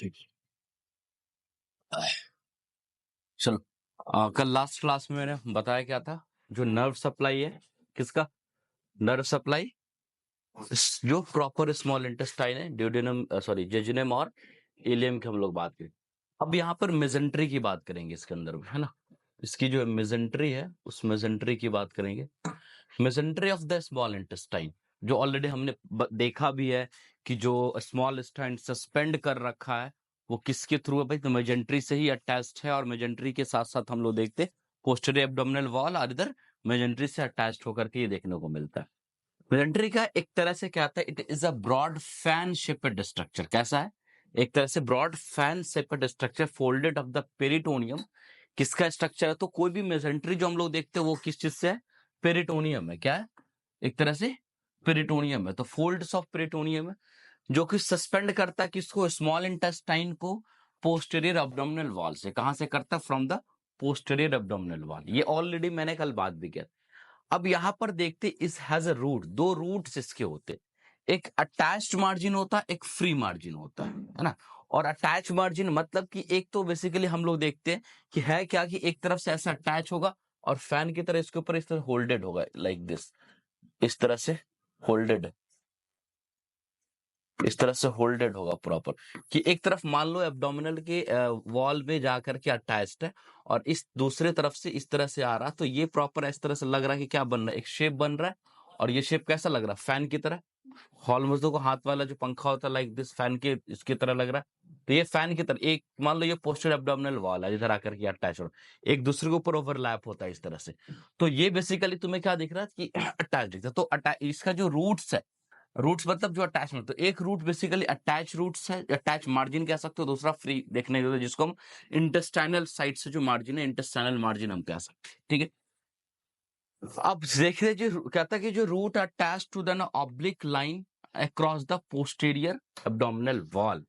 ठीक। चलो, कल लास्ट क्लास में मैंने बताया क्या था, जो नर्व सप्लाई है, किसका नर्व सप्लाई, जो प्रॉपर स्मॉल इंटेस्टाइन है, ड्यूडेनम सॉरी जेजुनम और इलियम की हम लोग बात करें। अब यहाँ पर मेजेंट्री की बात करेंगे इसके अंदर में, है ना। इसकी जो मेजेंट्री है उस मेजेंट्री की बात करेंगे। Mesentery of the small intestine, जो ऑलरेडी हमने देखा भी है कि जो स्मॉल इंटेस्टाइन सस्पेंड कर रखा है वो किसके थ्रू है भाई, तो मेजेंट्री से ही अटैच्ड है। और मेजेंट्री के साथ साथ हम लोग देखते पोस्टीरियर एब्डोमिनल वॉल और इधर मेजेंट्री से अटैच्ड होकर के ये देखने को मिलता है। मेजेंट्री का एक तरह से क्या आता है, it is a broad fan shaped structure. कैसा है, एक तरह से broad fan shaped structure folded of the peritoneum. किसका स्ट्रक्चर है, तो कोई भी मेजेंट्री जो हम लोग देखते हैं वो किस चीज से है, पेरिटोनियम है। क्या है, एक तरह से पेरिटोनियम है। तो फोल्ड्स ऑफ पेरिटोनियम है जो कि सस्पेंड करता है किसको, स्मॉल इंटेस्टाइन को पोस्टीरियर एब्डोमिनल वॉल से। कहां से करता है, from the posterior abdominal wall. ये ऑलरेडी मैंने कल बात भी किया। अब यहां पर देखते इस हैज अ रूट, दो रूट्स इसके होते, एक अटैच्ड मार्जिन होता है, एक फ्री मार्जिन होता है ना। और अटैच मार्जिन मतलब कि एक तो बेसिकली हम लोग देखते हैं कि है क्या, कि एक तरफ से ऐसा अटैच होगा और फैन की तरह इसके ऊपर इस तरह होल्डेड होगा, लाइक दिस, इस तरह से होल्डेड, इस तरह से होल्डेड होगा प्रॉपर, कि एक तरफ मान लो एब्डोमिनल के वॉल में जाकर के अटैच्ड है और इस दूसरे तरफ से इस तरह से आ रहा, तो ये प्रॉपर इस तरह से लग रहा है कि क्या बन रहा है, एक शेप बन रहा है। और ये शेप कैसा लग रहा है, फैन की तरह। हॉल मजदूर को हाथ वाला जो पंखा होता है लाइक दिस, फैन के इसकी तरह लग रहा है। तो ये फैन की तरह, एक मान लो ये पोस्टर एब्डोमिनल वॉल है, इधर आकर के अटैच हो, एक दूसरे के ऊपर ओवरलैप होता है इस तरह से। तो ये बेसिकली तुम्हें क्या दिख रहा है कि अटैच दिखता है। तो इसका जो रूट्स है, रूट्स मतलब जो अटैचमेंट, तो एक रूट बेसिकली अटैच रूट्स है, अटैच मार्जिन कह सकते हो, दूसरा फ्री देखने को, जिसको हम इंटेस्टाइनल साइड से जो मार्जिन है, इंटेस्टाइनल मार्जिन हम कह सकते हैं। ठीक है, अब देखिए जो कहता है कि जो root attach to the oblique line across the posterior abdominal wall.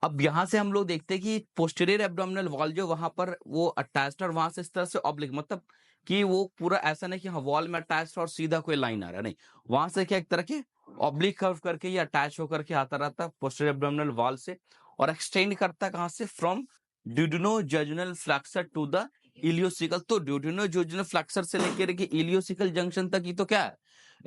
अब यहां से हम लोग देखते हैं कि पोस्टीरियर एब्डोमिनल वॉल जो वहां पर वो अटैच्ड, और वहां से इस तरह से ऑब्लिक, मतलब कि वो पूरा ऐसा नहीं कि हाँ वॉल में अटैच्ड और सीधा कोई लाइन आ रहा है, नहीं, वहां से क्या एक तरह के ऑब्लिक कर्व करके ये अटैच होकर के आता रहता है पोस्टीरियर एब्डोमिनल वॉल से, और एक्सटेंड करता है कहां से, from duodenojejunal flexure to the ileocaecal. तो ड्यूडेनोजेजुनल फ्लेक्सर से लेकर के इलियोसिकल जंक्शन तक ही तो क्या है,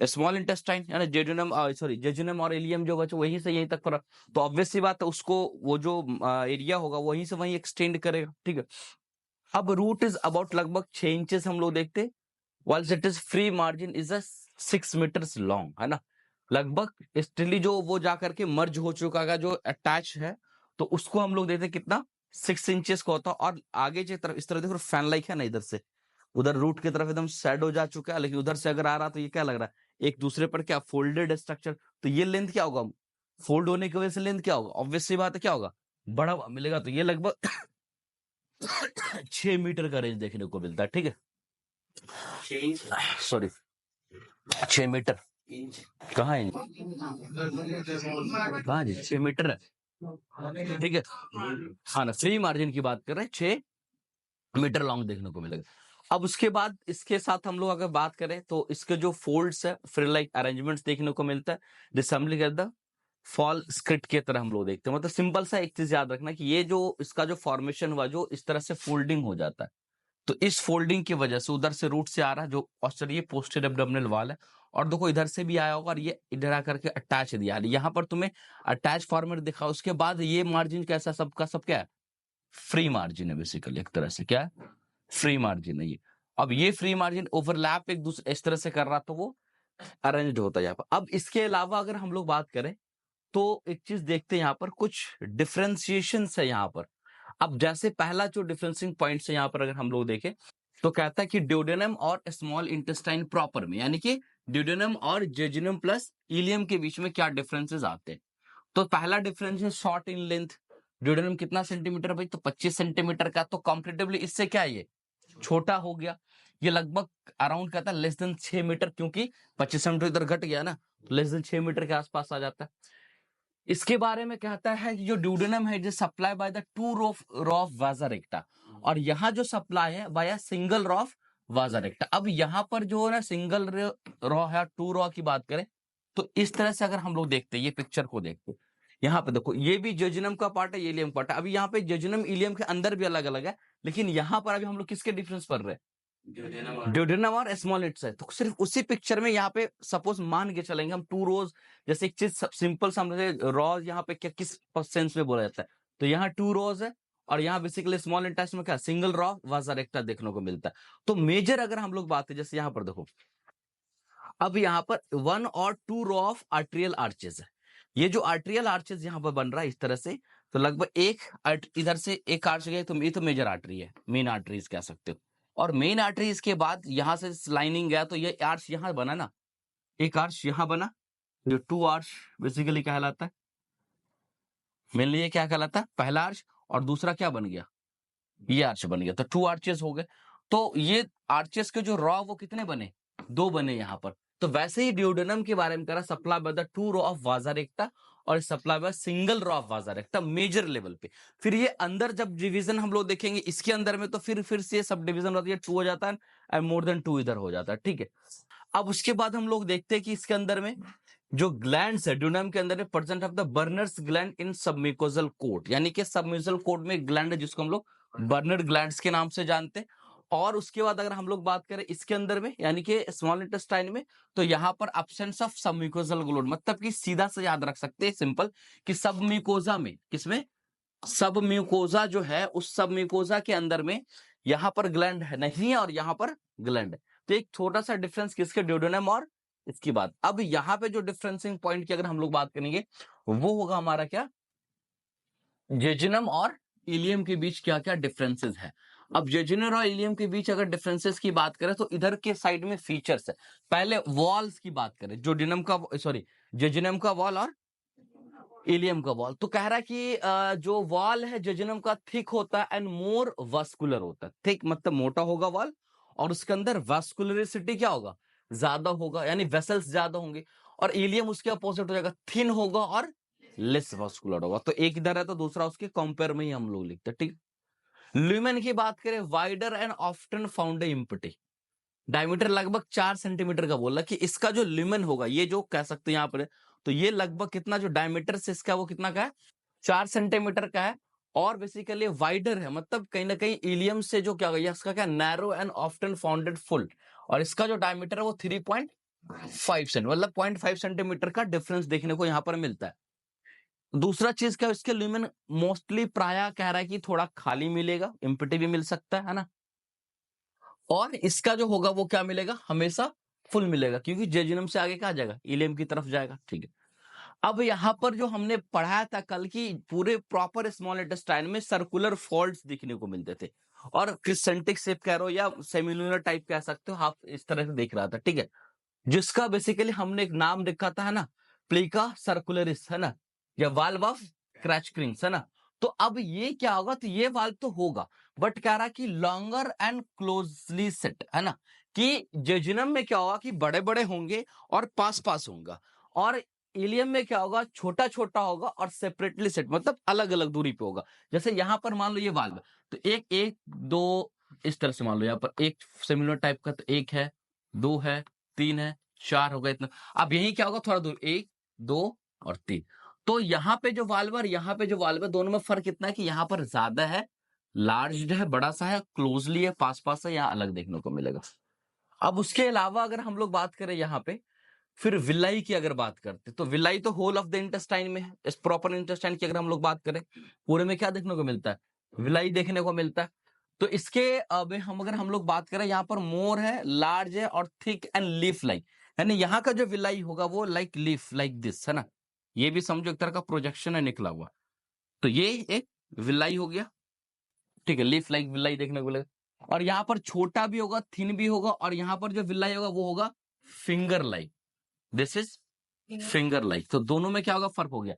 स्मॉल इंटेस्टाइन, यानी जेजुनम सॉरी जेजुनम और इलियम जो बचे वहीं से यहीं तक पर। तो ऑब्वियस सी बात है, उसको वो जो एरिया होगा वहीं से वहीं एक्सटेंड करेगा। ठीक है, अब रूट इज अबाउट लगभग 6 इंचेस हम लोग देखते, whilst it is free margin is a 6 metres long, है ना। लगभग स्टिली जो वो जाकर के मर्ज हो चुका है, जो अटैच है, तो उसको हम लोग देखते कितना, 6 इंचेस का होता है। और आगे की तरफ इस तरह देखो फैन लाइक है ना, इधर से उधर रूट की तरफ एकदम शैडो जा चुका है, लेकिन उधर से अगर आ रहा तो ये क्या लग रहा है, एक दूसरे पर क्या फोल्डेड स्ट्रक्चर। तो ये लेंथ क्या होगा, फोल्ड होने की वजह से लेंथ क्या होगा, ऑब्वियस सी बात है क्या होगा, बड़ा हुआ मिलेगा। तो ये लगभग 6 मीटर का रेंज देखने को मिलता है। ठीक है, सॉरी 6 मीटर, कहाँ है, कहाँ जी 6 मीटर है। ठीक है, हाँ ना, फ्री मार्जिन की बात कर रहे हैं, 6 मीटर लॉन्ग देखने को मिलेगा। अब उसके बाद इसके साथ हम लोग अगर बात करें तो इसके जो फोल्ड्स है, फ्री लाइक अरेंजमेंट्स देखने को मिलता है, डिसम्बली कर द फॉल स्क्रिप्ट की तरह हम लोग देखते हैं। मतलब सिंपल सा एक चीज याद रखना कि ये जो इसका जो फॉर्मेशन हुआ, जो इस तरह से फोल्डिंग हो जाता है, तो इस फोल्डिंग की वजह से उधर से रूट से आ रहा है जो ऑस्ट्रेलिया पोस्टीरियर एब्डोमिनल वॉल है, और देखो इधर से भी आया होगा और ये इधर आकर के अटैच दिया है। यहाँ पर तुम्हें अटैच फॉर्मेट दिखा, उसके बाद ये मार्जिन कैसा, सबका सब क्या है, फ्री मार्जिन है बेसिकली, एक तरह से क्या है, फ्री मार्जिन है ये। अब ये फ्री मार्जिन ओवरलैप एक दूसरे इस तरह से कर रहा तो वो अरेंज होता है यहाँ पर। अब इसके अलावा अगर हम लोग बात करें तो एक चीज देखते हैं, यहाँ पर कुछ डिफ्रेंसिएशन है यहाँ पर। अब जैसे पहला जो डिफरेंसिंग पॉइंट है यहाँ पर अगर हम लोग देखें तो कहता है कि ड्यूडेनम और स्मॉल इंटेस्टाइन प्रॉपर में, यानी कि ड्यूडेनम और जेजुनम प्लस इलियम के बीच में क्या डिफरेंसेस आते हैं। तो पहला डिफरेंस है शॉर्ट इन लेंथ। ड्यूडेनम कितना सेंटीमीटर भाई, तो 25 सेंटीमीटर का, तो कॉम्परेटिवली इससे क्या है, ये छोटा हो गया। ये लगभग अराउंड कहता है लेस देन 6 मीटर, क्योंकि 25 सेंटीमीटर इधर घट गया ना, तो लेस देन 6 मीटर के आसपास आ जाता है। इसके बारे में कहता है कि जो ड्यूडेनम है जो supply by the two rough वाजा रेक्टा, और यहाँ जो सप्लाई है बाय सिंगल रॉफ वाजा रेक्टा। अब यहाँ पर जो है ना सिंगल रॉ है, टू रॉ की बात करें तो इस तरह से अगर हम लोग देखते हैं, ये पिक्चर को देखते यहाँ पे देखो ये भी जेजुनम का पार्ट है, ये इलियम पार्ट है। अभी यहाँ पे जेजुनम इलियम के अंदर भी अलग अलग है, लेकिन यहाँ पर अभी हम लोग किसके डिफरेंस पढ़ रहे हैं? ड्यूडेनम और स्मॉल इट्स है। तो सिर्फ उसी पिक्चर में यहाँ पे सपोज मान के चलेंगे हम 2 रोज, जैसे एक चीज सिंपल समझे, रॉज यहाँ पे क्या किस सेंस में बोला जाता है, तो यहाँ 2 रोज है और यहाँ बेसिकली स्मॉल इंटेस्टाइन में क्या सिंगल रॉ वाजा रेक्टा देखने को मिलता है। तो मेजर अगर हम लोग बात करें, जैसे यहाँ पर देखो, अब यहाँ पर 1 और 2 रो ऑफ आर्टेरियल आर्चेस है। ये जो आर्टेरियल आर्चेस यहाँ पर बन रहा है इस तरह से, तो लगभग एक इधर से एक आर्च गया, तो ये तो मेजर आर्टरी है, मेन आर्टरीज कह सकते हो। और मेन आर्टरीज के बाद यहाँ से लाइनिंग गया, तो ये आर्च यहाँ बना ना, एक आर्च यहाँ बना, जो 2 आर्च बेसिकली कहलाता है। मेनली ये क्या कहलाता है? पहला आर्च, और दूसरा क्या बन गया? ये आर्च बन गया, तो 2 आर्चेस हो गए। तो ये आर्चेस के जो रॉ वो कितने बने? 2 बने यहाँ पर। तो वैसे ही ड्यूडेनम के बारे में करा, supply by the 2 row of vasa recta और supply by single row of vasa recta major level पे। फिर ये अंदर जब डिवीजन हम लोग देखेंगे इसके अंदर में, तो फिर से सब डिवीजन होती है, 2 हो जाता है एंड मोर देन 2 इधर हो जाता है, ठीक है। अब उसके बाद हम लोग देखते हैं कि इसके अंदर में जो ग्लैंड्स है ड्यूडेनम के अंदर में, present of the Brunner's gland in submucosal coat, यानी कि सबम्यूकोजल कोट में ग्लैंड है जिसको हम लोग बर्नर ग्लैंड्स के नाम से जानते हैं। और उसके बाद अगर हम लोग बात करें इसके अंदर में, यानी कि स्मॉल इंटेस्टाइन में, तो यहाँ पर एब्सेंस ऑफ सबम्यूकोजल ग्लैंड, मतलब कि सीधा से याद रख सकते हैं सिंपल कि सबम्यूकोजा में, किसमें? सबम्यूकोजा जो है, उस सबम्यूकोजा के अंदर में यहाँ पर ग्लैंड है नहीं है और यहाँ पर ग्लैंड है। तो एक छोटा सा डिफरेंस किसके? ड्यूडेनम और इसकी बात। अब यहाँ पे जो डिफरेंसिंग पॉइंट की अगर हम लोग बात करेंगे, वो होगा हमारा क्या? जेजुनम और इलियम के बीच क्या क्या डिफरेंसेस है। अब जेजुनम और इलियम के बीच अगर डिफरेंसेस की बात करें, तो इधर के साइड में फीचर्स है। पहले वॉल्स की बात करें, जो जेजुनम का वॉल और इलियम का वॉल, तो कह रहा है कि जो वॉल है जेजुनम का थिक होता है एंड मोर वास्कुलर होता है। थिक मतलब मोटा होगा वॉल, और उसके अंदर वास्कुलरिसिटी क्या होगा? ज्यादा होगा, यानी वेसल्स ज्यादा होंगे। और इलियम उसके अपोजिट हो जाएगा, थिन होगा और लेस वास्कुलर होगा। तो एक इधर है तो दूसरा उसके कंपेयर में ही हम लोग लिखते हैं, ठीक। ल्यूमेन की बात करें, wider and often found empty, diameter लगभग 4 सेंटीमीटर का बोला कि इसका जो ल्यूमेन होगा, ये जो कह सकते हैं यहाँ पर, तो ये लगभग कितना जो डायमीटर से इसका वो कितना का है? 4 सेंटीमीटर का है। और बेसिकली वाइडर है, मतलब कहीं ना कहीं इलियम से जो क्या होगा, इसका क्या narrow and often founded full, और इसका जो डायमीटर है वो 3.5 सेंटीमीटर, मतलब 0.5 सेंटीमीटर का डिफरेंस देखने को यहाँ पर मिलता है। दूसरा चीज क्या, इसके ल्यूमेन मोस्टली प्राय कह रहा है कि थोड़ा खाली मिलेगा, इम्पिटी भी मिल सकता है ना। और इसका जो होगा वो क्या मिलेगा? हमेशा फुल मिलेगा, क्योंकि जेजुनम से आगे क्या जाएगा? इलियम की तरफ जाएगा, ठीक है। अब यहाँ पर जो हमने पढ़ाया था कल की, पूरे प्रॉपर स्मॉल इंटेस्टाइन में सर्कुलर फॉल्ट्स दिखने को मिलते थे, और क्रिसेंटिक शेप कह रहे हो या सेमिलुलर टाइप कह सकते हो, आप इस तरह से देख रहा था, ठीक है। जिसका बेसिकली हमने एक नाम रखा था, है ना, प्लीका सर्कुलरिस, है ना, या वाल्व ऑफ क्रैचक्रिंग्स, है ना। तो अब ये क्या होगा? तो ये वाल्व तो होगा, बट कह रहा कि लॉन्गर एंड क्लोजली सेट, है ना, कि जेजुनम में क्या होगा कि बड़े बड़े होंगे और पास पास होगा, और इलियम में क्या होगा? छोटा छोटा होगा और सेपरेटली सेट, मतलब अलग अलग दूरी पे होगा। जैसे यहां पर मान लो ये वाल्व है, तो एक एक दो इस तरह से मान लो, यहाँ पर एक सिमिलर टाइप का, तो 1 है, 2 है, 3 है, 4 होगा इतना। अब यही क्या होगा? थोड़ा दूर, 1 2 और 3। तो यहाँ पे जो वाल्व और यहाँ पे जो वाल्व है, दोनों में फर्क इतना है कि यहाँ पर ज्यादा है, लार्ज है, बड़ा सा है, क्लोजली है, पास पास है, यहाँ अलग देखने को मिलेगा। अब उसके अलावा अगर हम लोग बात करें यहाँ पे, फिर विलाई की अगर बात करते, तो विलाई तो होल ऑफ द इंटेस्टाइन में है। इस प्रॉपर इंटेस्टाइन की अगर हम लोग बात करें, पूरे में क्या देखने को मिलता है? विलाई देखने को मिलता है। तो इसके अब हम लोग बात करें, यहाँ पर मोर है, लार्ज है और थिक एंड लीफ लाइक, यानी यहाँ का जो विलाई होगा वो लाइक लीफ लाइक दिस, है ना। ये भी समझो एक तरह का प्रोजेक्शन है निकला हुआ। तो ये एक विलाई हो गया, ठीक है, लीफ लाइक विलाई देखने को मिलेगा। और यहाँ पर छोटा भी होगा, थिन भी होगा, और यहाँ पर जो विलाई होगा वो होगा finger like, this is finger like. तो दोनों में क्या होगा? फर्क हो गया।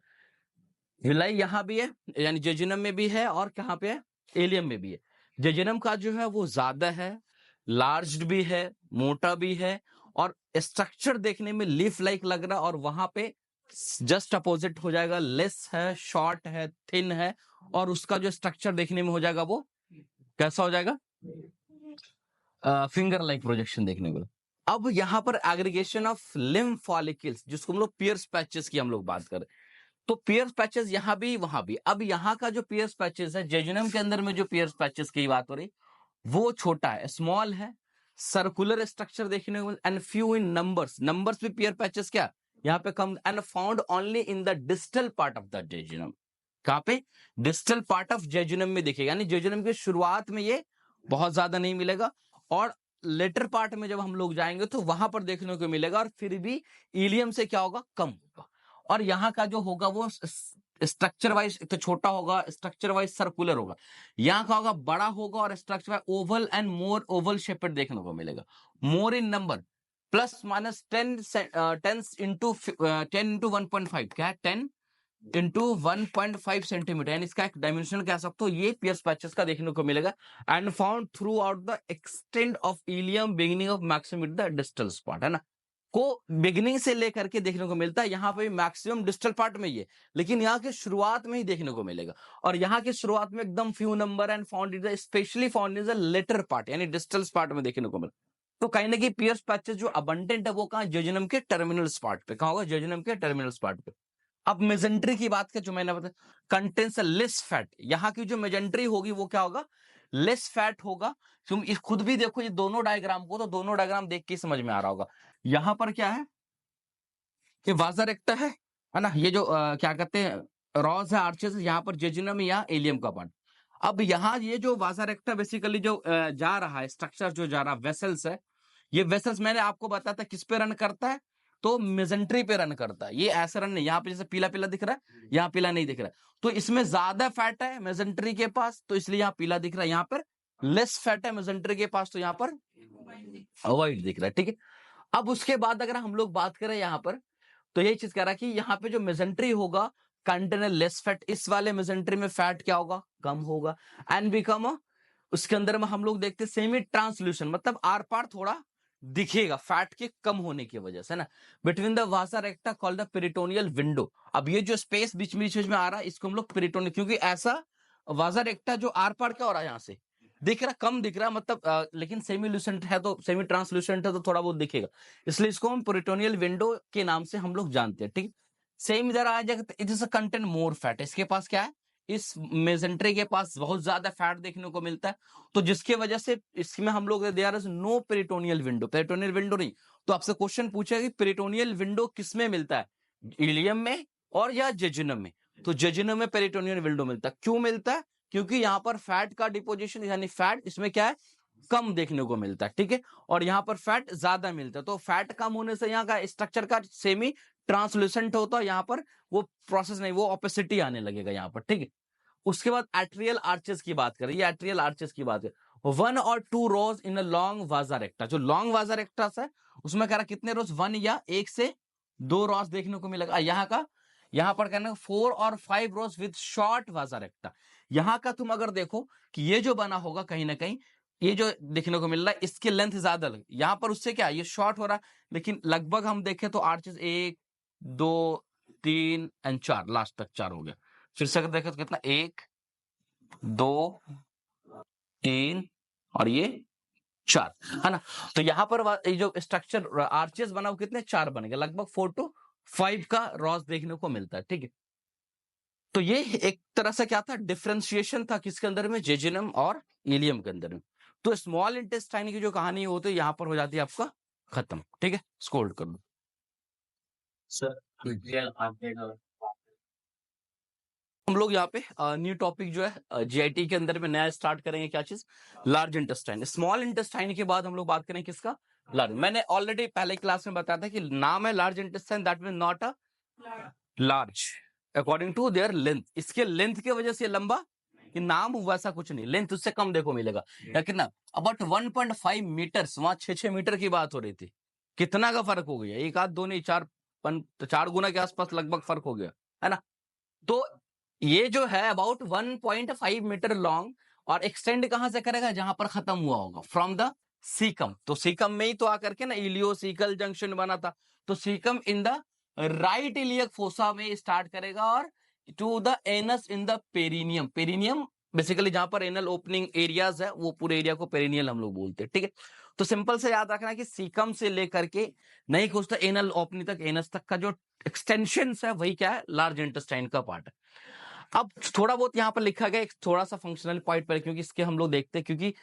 विलाई यहाँ भी है, यानी जेजुनम में भी है, और कहाँ पे है? एलियम में भी है। जेजुनम का जो है वो ज्यादा है, लार्ज भी है, मोटा भी है, और स्ट्रक्चर देखने में लीफ लाइक लग रहा है, और वहां पे जस्ट अपोजिट हो जाएगा, लेस है, शॉर्ट है, थिन है, और उसका जो स्ट्रक्चर देखने में हो जाएगा वो कैसा हो जाएगा? फिंगर लाइक प्रोजेक्शन देखने को। अब यहाँ पर एग्रीगेशन ऑफ लिम्फ फॉलिकल्स, जिसको हम लोग पियर्स पैचेस की हम लोग बात करें, तो पियर्स पैचेस यहाँ भी वहां भी। अब यहाँ का जो पियर्स पैचेस है, जेजुनम के अंदर में जो पियर्स पैचेस की बात हो रही, वो छोटा है, स्मॉल है, सर्कुलर स्ट्रक्चर देखने को, and few in numbers. Numbers भी पियर पैचेस क्या यहाँ पे कम, and found only in the distal part of the jejunum. कहाँ पे? डिस्टल पार्ट ऑफ जेजुनम में दिखेगा, यानी जेजुनम की शुरुआत में ये बहुत ज्यादा नहीं मिलेगा, और लेटर पार्ट में जब हम लोग जाएंगे तो वहां पर देखने को मिलेगा, और फिर भी इलियम से क्या होगा, कम होगा। और यहाँ का जो होगा वो स्ट्रक्चर वाइज तो छोटा होगा, स्ट्रक्चर वाइज सर्कुलर होगा। यहाँ का होगा बड़ा होगा, और structure wise Oval and more Oval shaped देखने को मिलेगा। मोर इन नंबर प्लस माइनस 10 इंटू 1.5, क्या है 10 इंटू 1.5 सेंटीमीटर, यानी इसका एक डायमेंशन कह सकते हो, ये पियर्स पैचेस का देखने को मिलेगा। And found throughout the extent of ileum beginning of maximum the distal spot, है ना, को बिगिनिंग से लेकर के देखने को मिलता है। यहाँ पे मैक्सिमम डिस्टल पार्ट में ये, लेकिन यहाँ की शुरुआत में ही देखने को मिलेगा, और यहाँ की शुरुआत में एकदम few number, and found in the specially found in the later part, यानी डिस्टल पार्ट में देखने को मिला। तो कहीं ना कहीं पियर्स पैचेस जो अबंडेंट है वो कहाँ, जेजुनम के टर्मिनल पार्ट पे, कहाँ होगा, जेजुनम के टर्मिनल पार्ट पे। अब मेजेंट्री की बात कर, जो मैंने बताया कंटेंस लेस फैट, यहाँ की जो मेजेंट्री होगी वो क्या होगा, लेस फैट होगा। तुम खुद भी देखो ये दोनों डायग्राम को, तो दोनों डायग्राम देख के समझ में आ रहा होगा। यहाँ पर क्या है, ये वाजा रेक्टा है ना, ये जो क्या कहते हैं रॉज है, आर्चेस, यहाँ पर जेजुनम या एलियम का पार्ट। अब यहाँ ये जो वाजा रेक्टा बेसिकली जो जा रहा है, स्ट्रक्चर जो जा रहा है, वेसल्स है, ये वेसल्स मैंने आपको बताया था किस पे रन करता है, तो मेजेंट्री पे रन करता है। ये ऐसा रन नहीं, यहाँ पे जैसे पीला पीला दिख रहा है, यहाँ पीला नहीं दिख रहा है, तो इसमें ज्यादा फैट है मेजेंट्री के पास, तो इसलिए यहाँ पीला दिख रहा है, यहाँ पर लेस फैट है मेजेंट्री के पास, तो यहाँ पर व्हाइट दिख रहा है, ठीक है। अब उसके बाद अगर हम लोग बात करें यहाँ पर, तो यही चीज कह रहा है कि यहाँ पे जो मेजेंट्री होगा कंटेनर लेस फैट, इस वाले मेजेंट्री में फैट क्या होगा, कम होगा, एंड बिकम उसके अंदर में हम लोग देखते हैं सेमी ट्रांसल्यूशन, मतलब आर पार थोड़ा दिखेगा फैट के कम होने की वजह से ना, between the Vasa रेक्टा called the peritoneal window. अब ये जो स्पेस बीच में आ रहा है इसको हम लोग पेरिटोनियल, क्योंकि ऐसा वासा रेक्टा जो आर पार क्या हो रहा है यहाँ से दिख रहा, कम दिख रहा, मतलब लेकिन सेमी लूसेंट है, तो सेमी ट्रांसलूसेंट है तो थोड़ा बहुत दिखेगा, इसलिए इसको हम पेरिटोनियल विंडो के नाम से हम लोग जानते हैं, ठीक। सेम इधर आ जाएगा, it is a content more fat, इसके पास क्या है, इस मेजेंट्री के पास बहुत ज्यादा फैट देखने को मिलता है, तो जिसकी वजह से इसमें हम लोग there is no peritoneal window, peritoneal window नहीं। तो आपसे क्वेश्चन पूछेगा कि पेरिटोनियल विंडो किसमें मिलता है, इलियम में और या जेजुनम में, तो जेजुनम में पेरिटोनियल विंडो मिलता है। क्यों मिलता है, क्योंकि यहाँ पर फैट का डिपोजिशन यानी फैट इसमें क्या है, कम देखने को मिलता है, ठीक है, और यहाँ पर फैट ज्यादा मिलता है, तो फैट कम होने से यहाँ का स्ट्रक्चर का सेमी ट्रांसलूसेंट होता है, यहाँ पर वो प्रोसेस नहीं, वो ऑपेसिटी आने लगेगा यहाँ पर, ठीक है। उसके बाद एट्रियल आर्चेस की बात करें, ये एट्रियल आर्चेस की बात है, 1 और 2 रोज इन अ लॉन्ग वाजा रेक्टा, जो लॉन्ग वाजा रेक्टा है उसमें कह रहा कितने रोज, 1 या 1 से 2 रोज देखने को मिलेगा। यहाँ का, यहाँ पर कहना 4 और 5 रोज विद शॉर्ट वाजा रेक्टा। यहाँ का तुम अगर देखो कि ये जो बना होगा कहीं ना कहीं, ये जो देखने को मिल रहा है इसकी लेंथ ज्यादा लगे, यहाँ पर उससे क्या ये शॉर्ट हो रहा है, लेकिन लगभग हम देखें तो आर्चेस 1 2 3 एंड 4, लास्ट तक 4 हो गया। फिर से अगर देखें तो कितना 1 2 3 और ये 4, है ना। तो यहाँ पर ये जो स्ट्रक्चर आर्चेस बना वो कितने 4 बन गए, लगभग 4 to 5 का रॉस देखने को मिलता है, ठीक है। तो ये एक तरह से क्या था, डिफरेंशिएशन था किसके अंदर में, जेजुनम और इलियम के अंदर में। तो स्मॉल इंटेस्टाइन की जो कहानी होती है यहाँ पर हो जाती है आपका खत्म, ठीक है, स्कोल्ड कर दो सर। हम लोग यहाँ पे न्यू टॉपिक जो है जीआईटी के अंदर में नया स्टार्ट करेंगे, क्या चीज, लार्ज इंटेस्टाइन। स्मॉल इंटेस्टाइन के बाद हम लोग बात करेंगे किसका, लार्ज। मैंने ऑलरेडी पहले क्लास में बताया था कि नाम है large intestine, that mean not a large according to their length, इसके लेंथ की वजह से लंबा कि नाम वैसा कुछ नहीं, लेंथ उससे कम देखो मिलेगा, या कितना अबाउट 1.5 मीटर, वहां 6 मीटर की बात हो रही थी, कितना का फर्क हो गया, एक आध दो नहीं 4 गुना के आसपास लगभग फर्क हो गया, है ना। तो ये जो है अबाउट 1.5 मीटर लॉन्ग, और एक्सटेंड कहां से करेगा, जहां पर खत्म हुआ होगा, फ्रॉम द सीकम, तो सीकम में ही तो आकर के ना इलियोसिकल जंक्शन बना था, तो caecum in the right iliac fossa में स्टार्ट करेगा और to the anus in the perineum, perineum basically जहां पर एनल ओपनिंग एरियाज है वो पूरे एरिया को पेरिनियल हम लोग बोलते हैं, ठीक है। तो सिंपल से याद रखना कि सीकम से लेकर के नहीं खोजता एनल ओपनिंग तक, एनस तक का जो एक्सटेंशन है वही क्या है, लार्ज इंटेस्टाइन का पार्ट है। अब थोड़ा बहुत यहाँ पर लिखा गया एक थोड़ा सा फंक्शनल पॉइंट पर, क्योंकि इसके हम लोग देखते हैं, क्योंकि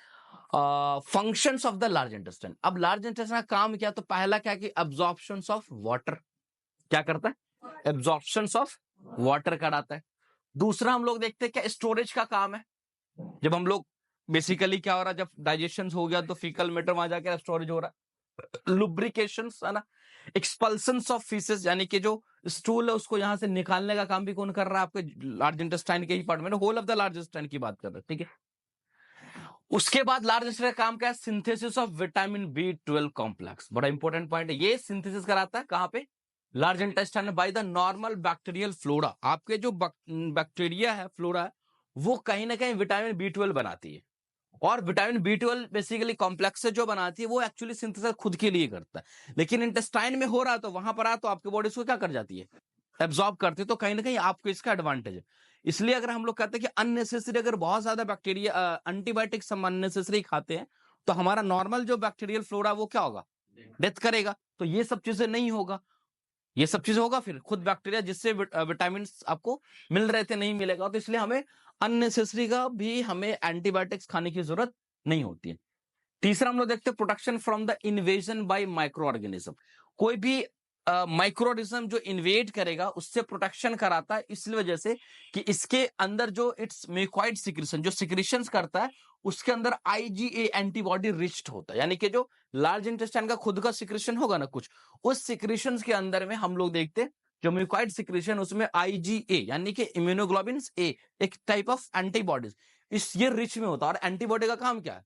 functions of the large intestine. अब लार्ज इंटेस्टाइन का काम क्या, तो पहला क्या कि अब्जॉर्प्शन ऑफ वाटर, क्या करता है, एब्जॉर्प्शन ऑफ वाटर कराता है। दूसरा हम लोग देखते हैं क्या, स्टोरेज का काम है। जब हम लोग बेसिकली क्या हो रहा है, जब डाइजेशन हो गया तो फीकल मैटर वहां जाकर स्टोरेज हो रहा है। लुब्रिकेशन है ना, एक्सपल्सन ऑफ फीसेस, यानी कि जो स्टूल है उसको यहां से निकालने का काम भी कौन कर रहा है, आपके लार्ज इंटेस्टाइन के ही पार्ट में, whole of the large intestine की बात कर रहे हैं, ठीक है। उसके बाद लार्ज इंटेस्टाइन का काम क्या है, synthesis of vitamin B12 complex, बड़ा इंपॉर्टेंट पॉइंट है। ये सिंथेसिस कराता है कहां पे, लार्ज इंटेस्टाइन में, by the normal bacterial flora. आपके जो बैक्टीरिया है, फ्लोरा है, वो कहीं ना कहीं विटामिन B12 बनाती है, और विटामिन B12 बेसिकली कॉम्प्लेक्स से जो बनाती है वो एक्चुअली सिंथेसिस खुद के लिए करता है, लेकिन इंटेस्टाइन में हो रहा है तो वहां पर आ तो आपकी बॉडी इसको क्या कर जाती है, एब्जॉर्ब करती है। तो कहीं ना कहीं आपको इसका एडवांटेज है। इसलिए अगर हम लोग कहते हैं कि अननेसेसरी अगर बहुत ज्यादा बैक्टीरिया एंटीबायोटिक्स हम अननेसेसरी खाते हैं तो हमारा नॉर्मल जो बैक्टीरियल फ्लोरा वो क्या होगा, डेथ करेगा। तो ये सब चीजें नहीं होगा, ये सब चीजें होगा फिर खुद बैक्टीरिया जिससे विटामिन आपको मिल रहे थे नहीं मिलेगा। तो इसलिए हमें अननेसेसरी का भी हमें एंटीबायोटिक्स खाने की जरूरत नहीं होती है। तीसरा हम लोग देखते हैं protection from the invasion bye micro organism. कोई भी माइक्रो ऑर्गेनिज्म जो इन्वेड करेगा उससे प्रोटेक्शन कराता है, इस वजह से कि इसके अंदर जो इट्स म्यूकोइड सिक्रीशन जो सिक्रीशंस करता है उसके अंदर IgA एंटीबॉडी रिच्ड होता है, यानी कि जो लार्ज इंटेस्टाइन का खुद का सिक्रीशन होगा ना कुछ, उस सिक्रीशंस के अंदर में हम लोग देखते हैं जो म्यूकोइड सिक्रीशन उसमें IgA यानी कि इम्यूनोग्लोबिन A एक टाइप ऑफ एंटीबॉडीज इस ये रिच में होता है। और एंटीबॉडी का काम क्या है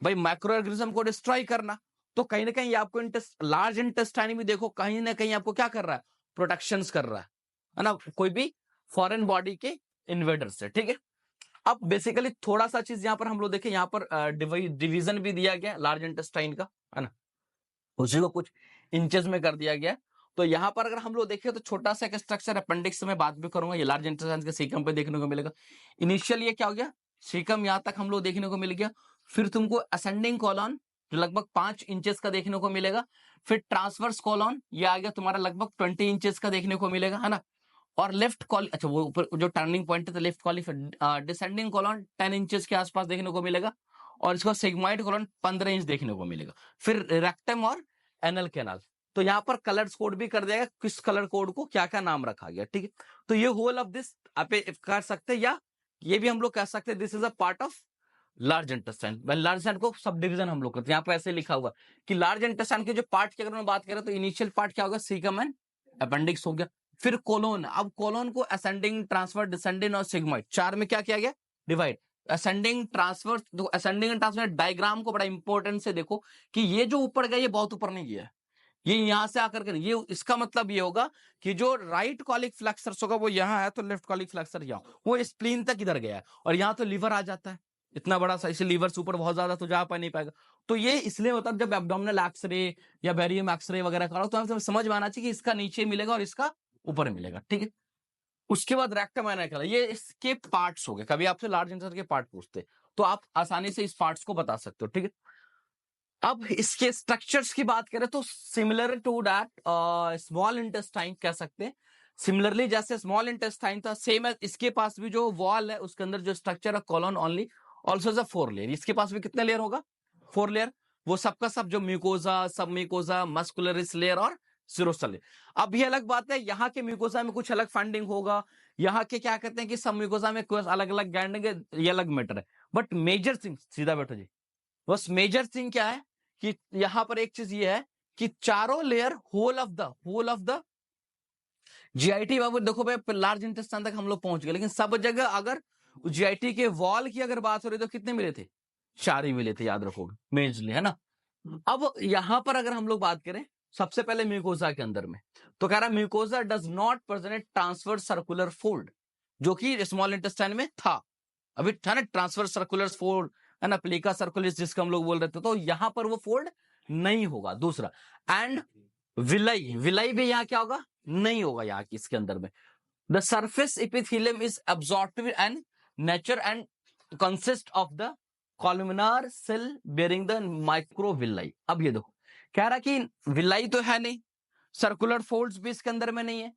भाई, माइक्रो ऑर्गेनिज्म को डिस्ट्रॉय करना। तो कहीं ना कहीं आपको लार्ज इंटेस्टाइन भी देखो कहीं ना कहीं आपको क्या कर रहा है, प्रोटेक्शंस कर रहा है ना, कोई भी फॉरेन बॉडी के इन्वेडर से, ठीक है। अब बेसिकली थोड़ा सा चीज यहाँ पर हम लोग देखें, यहाँ पर डिवीजन भी दिया गया लार्ज इंटेस्टाइन का, है ना, उसी को कुछ इंचेस में कर दिया गया। तो यहाँ पर अगर हम लोग देखें तो छोटा सा एक स्ट्रक्चर अपेंडिक्स में बात भी करूंगा, ये लार्ज इंटेस्टाइन के सीकम पे देखने को मिलेगा। इनिशियल ये क्या हो गया, सीकम यहाँ तक हम लोग देखने को मिल गया। फिर तुमको असेंडिंग कॉलॉन जो लगभग 5 इंचेस का देखने को मिलेगा। फिर ट्रांसवर्स कॉलॉन ये आ गया तुम्हारा लगभग 20 इंचेस का देखने को मिलेगा, है ना। और लेफ्ट कॉली, अच्छा वो ऊपर जो टर्निंग पॉइंट है तो लेफ्ट कॉली, डिसेंडिंग कॉलॉन 10 इंचेस के आसपास देखने को मिलेगा। और इसका सिग्मॉइड कॉलॉन 15 इंच देखने को मिलेगा। फिर रेक्टम और एनल कैनाल। तो यहाँ पर कलर कोड भी कर दिया किस कलर कोड को क्या क्या नाम रखा गया, ठीक है। तो ये होल ऑफ दिस आप कर सकते हैं, या ये भी हम लोग कह सकते हैं this is a part of large intestine. Large intestine को सब डिवीजन हम लोग करते हैं, यहाँ पे ऐसे लिखा हुआ कि लार्ज इंटेस्टाइन के जो पार्ट की अगर मैं बात करें तो इनिशियल पार्ट क्या होगा, सीकम एंड अपेंडिक्स हो गया। फिर कोलोन, अब कोलोन को असेंडिंग, ट्रांसफर, डिसेंडिंग और सिग्मॉइड 4 में क्या किया गया, डिवाइड। असेंडिंग ट्रांसफर, तो असेंडिंग एंड ट्रांसफर डायग्राम को बड़ा इंपॉर्टेंट से देखो कि ये जो ऊपर गया ये बहुत ऊपर नहीं गया है, ये यहां से आकर के ये, इसका मतलब ये होगा कि जो राइट कॉलिक फ्लेक्सर होगा वो यहाँ है तो लेफ्ट कॉलिक फ्लेक्सर यहाँ, वो स्प्लीन तक इधर गया है और यहाँ तो लीवर आ जाता है इतना बड़ा सा, इसे लीवर से ऊपर बहुत ज्यादा तो जा पा नहीं पाएगा। तो ये इसलिए होता है जब एब्डोमिनल एक्सरे या बैरियम एक्सरे वगैरह करो तो हमें समझ में आना चाहिए कि इसका नीचे मिलेगा और इसका ऊपर मिलेगा, ठीक है। उसके बाद रेक्टम एंड एनाकल, ये इसके पार्ट्स हो गए। कभी आपसे लार्ज इंटेस्टाइन के पार्ट पूछते तो आप आसानी से इस पार्ट्स को बता सकते हो, ठीक है। अब इसके स्ट्रक्चर्स की बात करें तो similar to that small intestine कह सकते हैं। सिमिलरली जैसे स्मॉल इंटेस्टाइन था सेम है, इसके पास भी जो वॉल है उसके अंदर जो स्ट्रक्चर है colon only also is 4 layer. इसके पास भी कितने लेयर होगा, 4 लेयर। वो सबका सब जो म्यूकोजा, सब म्यूकोजा, मस्कुलरिस लेयर और सीरोसल लेयर। अब ये अलग बात है, यहाँ के म्यूकोजा में कुछ अलग फाइंडिंग होगा, यहाँ के क्या कहते हैं कि सब म्यूकोजा में कुछ अलग अलग गैंडिंग है, ये अलग मैटर है। बट मेजर थिंग, सीधा बैठो जी, बस मेजर थिंग क्या है कि यहां पर एक चीज ये है कि चारों layer whole of the GIT, बाबू देखो भाई लार्ज इंटेस्टाइन तक हम लोग पहुंच गए, लेकिन सब जगह अगर GIT के वॉल की अगर बात हो रही तो कितने मिले थे, 4 ही मिले थे, याद रखोगे मेजरली, है ना। अब यहां पर अगर हम लोग बात करें सबसे पहले म्यूकोजा के अंदर में, तो कह रहा mucosa does not present transfer circular fold, जो कि स्मॉल इंटेस्टाइन में था, अभी था ना ट्रांसफर सर्कुलर फोल्ड, है ना, प्लीका सर्कुलर जिसका हम लोग बोल रहे थे, तो यहां पर वो फोल्ड नहीं होगा। दूसरा एंड विलई, विलई भी यहाँ क्या होगा, नहीं होगा यहाँ की इसके अंदर में। The surface epithelium is absorptive and nature and consist of the columnar cell bearing the microvilli. अब ये देखो कह रहा कि विलाई तो है नहीं, सर्कुलर फोल्ड्स भी इसके अंदर में नहीं है,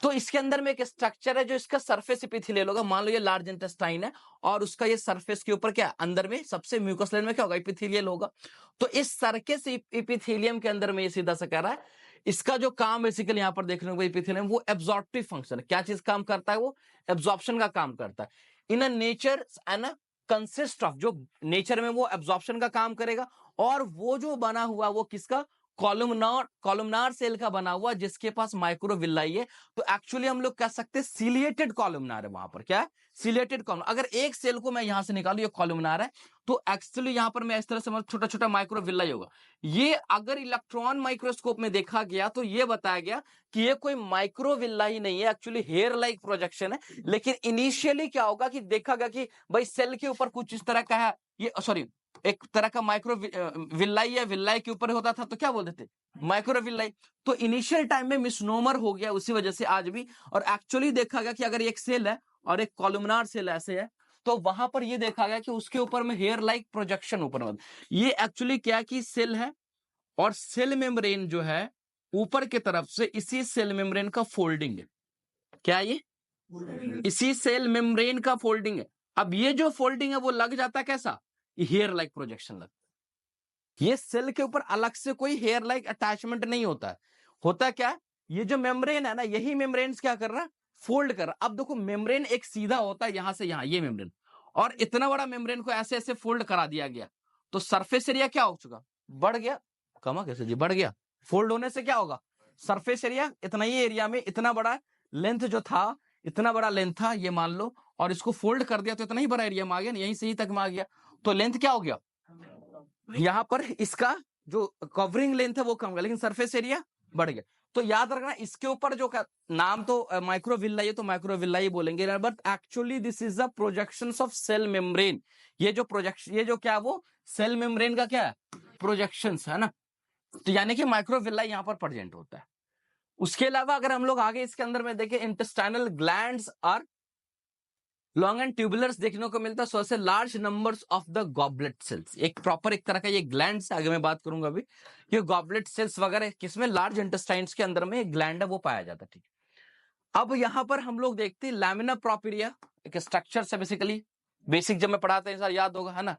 तो इसके अंदर में एक स्ट्रक्चर है जो इसका सरफेस एपिथेलियल होगा। मान लो ये लार्ज इंटेस्टाइन है और उसका ये सरफेस के ऊपर क्या अंदर में सबसे म्यूकस लेयर में क्या होगा, एपिथेलियल होगा। तो इस सरफेस एपिथेलियम के अंदर में ये सीधा सा कह रहा है इसका जो काम बेसिकली यहां पर देखने को एपिथेलियम वो एब्जॉर्प्टिव फंक्शन है। क्या चीज काम करता है, वो एब्जॉर्प्शन का काम करता है। In a nature and consist of, जो नेचर में वो एब्जॉर्प्शन का काम करेगा, और वो जो बना हुआ वो किसका, कॉलमनार सेल का बना हुआ जिसके पास माइक्रोविलाई है। तो एक्चुअली हम लोग कह सकते हैं सिलिएटेड कॉलमनार है वहां पर। क्या है, सिलिएटेड कॉलमनार। अगर एक सेल को मैं यहां से निकालू ये कॉलमनार है, तो एक्चुअली यहां पर मैं इस तरह से छोटा छोटा माइक्रोविलाई होगा। ये अगर इलेक्ट्रॉन माइक्रोस्कोप में देखा गया तो ये बताया गया कि ये कोई माइक्रोविलाई नहीं है, एक्चुअली हेयर लाइक प्रोजेक्शन है। लेकिन इनिशियली क्या होगा कि देखा गया कि भाई सेल के ऊपर कुछ इस तरह का है, ये सॉरी एक तरह का माइक्रो विल्लाई या विल्लाई के ऊपर होता था तो क्या बोलते थे, माइक्रो विल्लाई। तो इनिशियल टाइम में मिसनोमर हो गया उसी वजह से आज भी। और एक्चुअली देखा गया कि अगर एक सेल है और एक कॉलमनार सेल ऐसे है, तो वहां पर ये देखा गया कि उसके ऊपर में हेयर लाइक प्रोजेक्शन ऊपर में। ये एक्चुअली क्या कि सेल है और सेल मेम्ब्रेन जो है ऊपर की तरफ से इसी सेल मेम्ब्रेन का फोल्डिंग है। क्या ये इसी सेल मेम्ब्रेन का फोल्डिंग है। अब ये जो फोल्डिंग है वो लग जाता है कैसा, हेयर लाइक प्रोजेक्शन लगता है। ये सेल के ऊपर अलग से कोई हेयर लाइक अटैचमेंट नहीं होता है। होता क्या है, ये जो मेम्ब्रेन है ना, यही मेम्ब्रेन क्या कर रहा है, फोल्ड कर रहा। अब देखो मेम्ब्रेन एक सीधा होता है यहां से यहां, ये मेम्ब्रेन, और इतना बड़ा मेम्ब्रेन को ऐसे ऐसे फोल्ड करा दिया गया, तो सरफेस एरिया क्या हो चुका, बढ़ गया। कमा कैसे जी, बढ़ गया। फोल्ड होने से क्या होगा, सरफेस एरिया इतना ही एरिया में इतना बड़ा लेंथ जो था, इतना बड़ा लेंथ था ये मान लो, और इसको फोल्ड कर दिया तो इतना ही बड़ा एरिया में आ गया, यहीं से ही तक में आ गया। तो लेंथ क्या हो गया, यहां पर इसका जो कवरिंग लेंथ है वो कम होगा, लेकिन सरफेस एरिया बढ़ गया। तो याद रखना इसके ऊपर जो नाम तो माइक्रोविल्लाई है तो माइक्रोविल्लाई बोलेंगे, but actually this is the projections of cell membrane. ये जो प्रोजेक्शन, ये जो क्या वो सेल मेम्ब्रेन का क्या है, प्रोजेक्शंस है ना। तो यानी कि माइक्रोविल्लाई यहां पर प्रेजेंट होता है। उसके अलावा अगर हम लोग आगे इसके अंदर में देखें, इंटेस्टाइनल ग्लैंड्स और लॉन्ग एंड ट्यूबुलर्स देखने को मिलता है। सो से large numbers of the goblet cells, एक प्रॉपर एक तरह का ये ग्लैंड से आगे मैं बात करूंगा अभी। ये गॉबलेट सेल्स वगैरह किसमें, लार्ज इंटेस्टाइन्स के अंदर में ग्लैंड है वो पाया जाता है। ठीक, अब यहां पर हम लोग देखते हैं लैमिना प्रोपिरिया, एक स्ट्रक्चर से बेसिकली बेसिक जब मैं पढ़ाते हैं सर याद होगा है ना।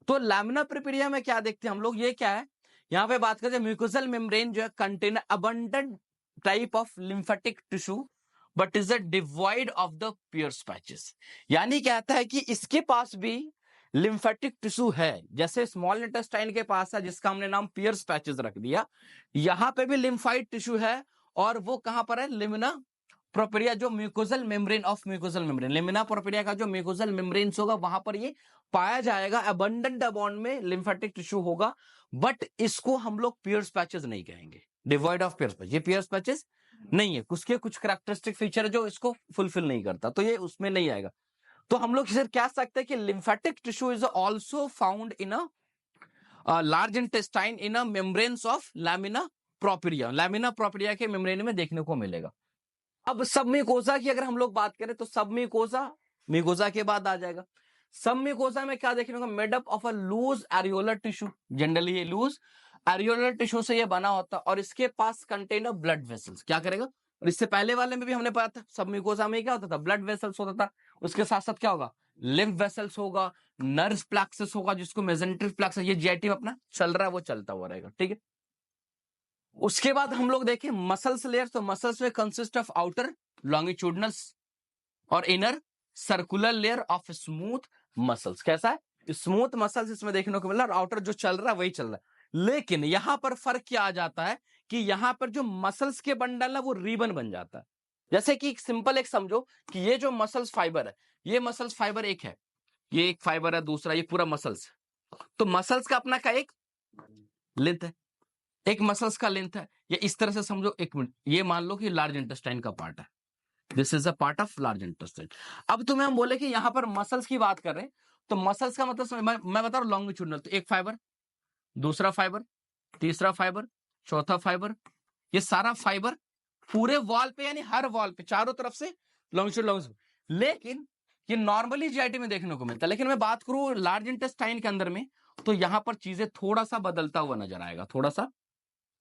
तो लैमिना प्रोपिरिया में क्या देखते हैं हम लोग, ये क्या है, यहाँ पे बात करते हैं म्यूकोसल मेम्ब्रेन जो है contain abundant type of lymphatic tissue but is a divide of the Peyer's patches. यानी कहता है कि इसके पास भी लिम्फेटिक टिश्यू है, जैसे स्मॉल इंटेस्टाइन के पास है जिसका हमने नाम पियर्स पैचेस रख दिया, यहां पे भी लिम्फाइड टिश्यू है। और वो कहां पर है, लिमिना प्रोपेरिया, जो mucosal membrane of mucosal membrane, lamina propria का जो म्यूकोसल मेम्ब्रेन होगा वहां पर ये पाया जाएगा। अबंडेंट अमाउंट में लिम्फेटिक टिश्यू होगा, बट इसको हम लोग पियर्स पैचेस नहीं कहेंगे, डिवाइड ऑफ पियर्स पैचेस। ये पियर्स पैचेस नहीं है, उसके कुछ कैरेक्टरिस्टिक फीचर है जो इसको फुलफिल नहीं करता, तो ये उसमें नहीं आएगा। तो हम लोग सिर्फ कह सकते हैं कि lymphatic tissue is also found in a large intestine in a membranes of lamina propria. Lamina propria के मेम्ब्रेन में देखने को मिलेगा। अब सब म्यूकोसा की अगर हम लोग बात करें तो सब म्यूकोसा के बाद आ जाएगा। सब म्यूकोसा में क्या देखने को, made up of a loose areolar tissue, generally ये लूज एरियोलर टिश्यू से ये बना होता है, और इसके पास कंटेन ब्लड वेसल्स। क्या करेगा, और इससे पहले वाले में भी हमने पढ़ा था सब म्यूकोसा में क्या होता था, ब्लड वेसल्स होता था। उसके साथ साथ क्या होगा, लिम्फ वेसल्स होगा, नर्व प्लेक्सस होगा जिसको मेसेंटेरिक प्लेक्सस, ये जीआईटी अपना चल रहा है वो चलता हुआ रहेगा। ठीक है, उसके बाद हम लोग देखें मसल्स लेयर, तो मसल्स में कंसिस्ट ऑफ आउटर लॉन्गिट्यूडनल और inner circular layer of smooth muscles. कैसा है, स्मूथ मसल्स इसमें देखने को मिल रहा है, और आउटर जो चल रहा है वही चल रहा है। लेकिन यहां पर फर्क क्या आ जाता है कि यहां पर जो मसल्स के बंडल है वो रिबन बन जाता है। जैसे कि सिंपल एक समझो कि ये जो मसल्स फाइबर है, ये मसल्स फाइबर एक है, ये एक फाइबर है, दूसरा ये पूरा मसल्स। तो मसल्स का अपना का एक लेंथ है, एक मसल्स का लेंथ है। या इस तरह से समझो, एक मिनट, ये मान लो कि लार्ज इंटेस्टाइन का पार्ट है, this is a part of large intestine. अब तुम्हें हम बोले कि यहां पर मसल्स की बात कर रहे हैं, तो मसल्स का मतलब मैं बता रहा हूं लॉन्गिट्यूडनल, तो एक फाइबर, दूसरा फाइबर, तीसरा फाइबर, चौथा फाइबर, ये सारा फाइबर पूरे वॉल पे, यानी हर वॉल पे चारों तरफ से लॉन्गिट्यूड। लेकिन ये नॉर्मली जीआईटी में देखने को मिलता है, लेकिन मैं बात करूं लार्ज इंटेस्टाइन के अंदर में, तो यहां पर चीजें थोड़ा सा बदलता हुआ नजर आएगा। थोड़ा सा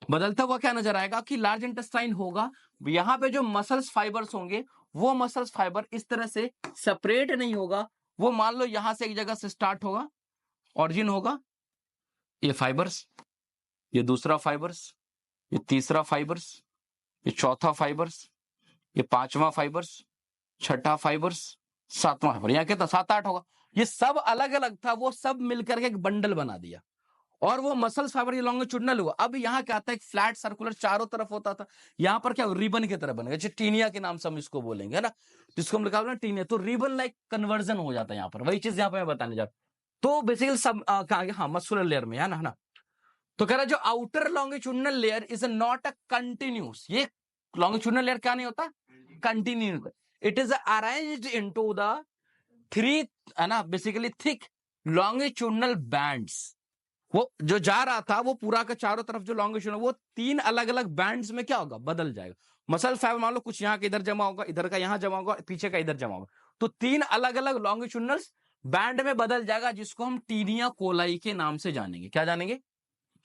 बदलता हुआ क्या नजर आएगा कि लार्ज इंटेस्टाइन होगा, यहां पे जो मसल्स फाइबर्स होंगे वो मसल्स फाइबर इस तरह से सेपरेट नहीं होगा। वो मान लो यहां से एक जगह से स्टार्ट होगा, ऑरिजिन होगा, ये फाइबर्स, ये दूसरा फाइबर्स, ये तीसरा फाइबर्स, ये चौथा फाइबर्स, ये पांचवा फाइबर्स, छठा फाइबर्स, सातवां फाइबर, यहाँ क्या था 7-8 होगा। ये सब अलग अलग था, वो सब मिलकर के एक बंडल बना दिया और वो मसल्स फाइबर ये लॉन्गिट्यूडनल हुआ। अब यहाँ क्या आता है, एक फ्लैट सर्कुलर चारों तरफ होता था, यहाँ पर क्या रिबन की तरह बन गया, टीनिया के नाम से हम इसको बोलेंगे, है ना, जिसको हम लिखा ना टीनिया, तो रिबन लाइक कन्वर्जन हो जाता है यहाँ पर। वही चीज यहाँ पे मैं बताने जा रहा हूं। तो बेसिकली सब हाँ मस्कुलर लेयर में, है ना, तो कह रहा है जो outer longitudinal layer is not a continuous, ये लॉन्गिट्यूडनल लेयर क्या नहीं होता, continue, it is arranged into the 3, है ना, बेसिकली थिक लॉन्गिट्यूडनल बैंड्स। वो जो जा रहा था वो पूरा का चारों तरफ जो लॉन्गिट्यूडनल, वो 3 अलग अलग बैंड्स में क्या होगा, बदल जाएगा। मसल फाइबर मान लो कुछ यहाँ के इधर जमा होगा, इधर का यहाँ जमा होगा, पीछे का इधर जमा होगा, तो 3 अलग अलग लॉन्गिट्यूडनल बैंड में बदल जाएगा, जिसको हम टीनिया कोलाई के नाम से जानेंगे। क्या जानेंगे,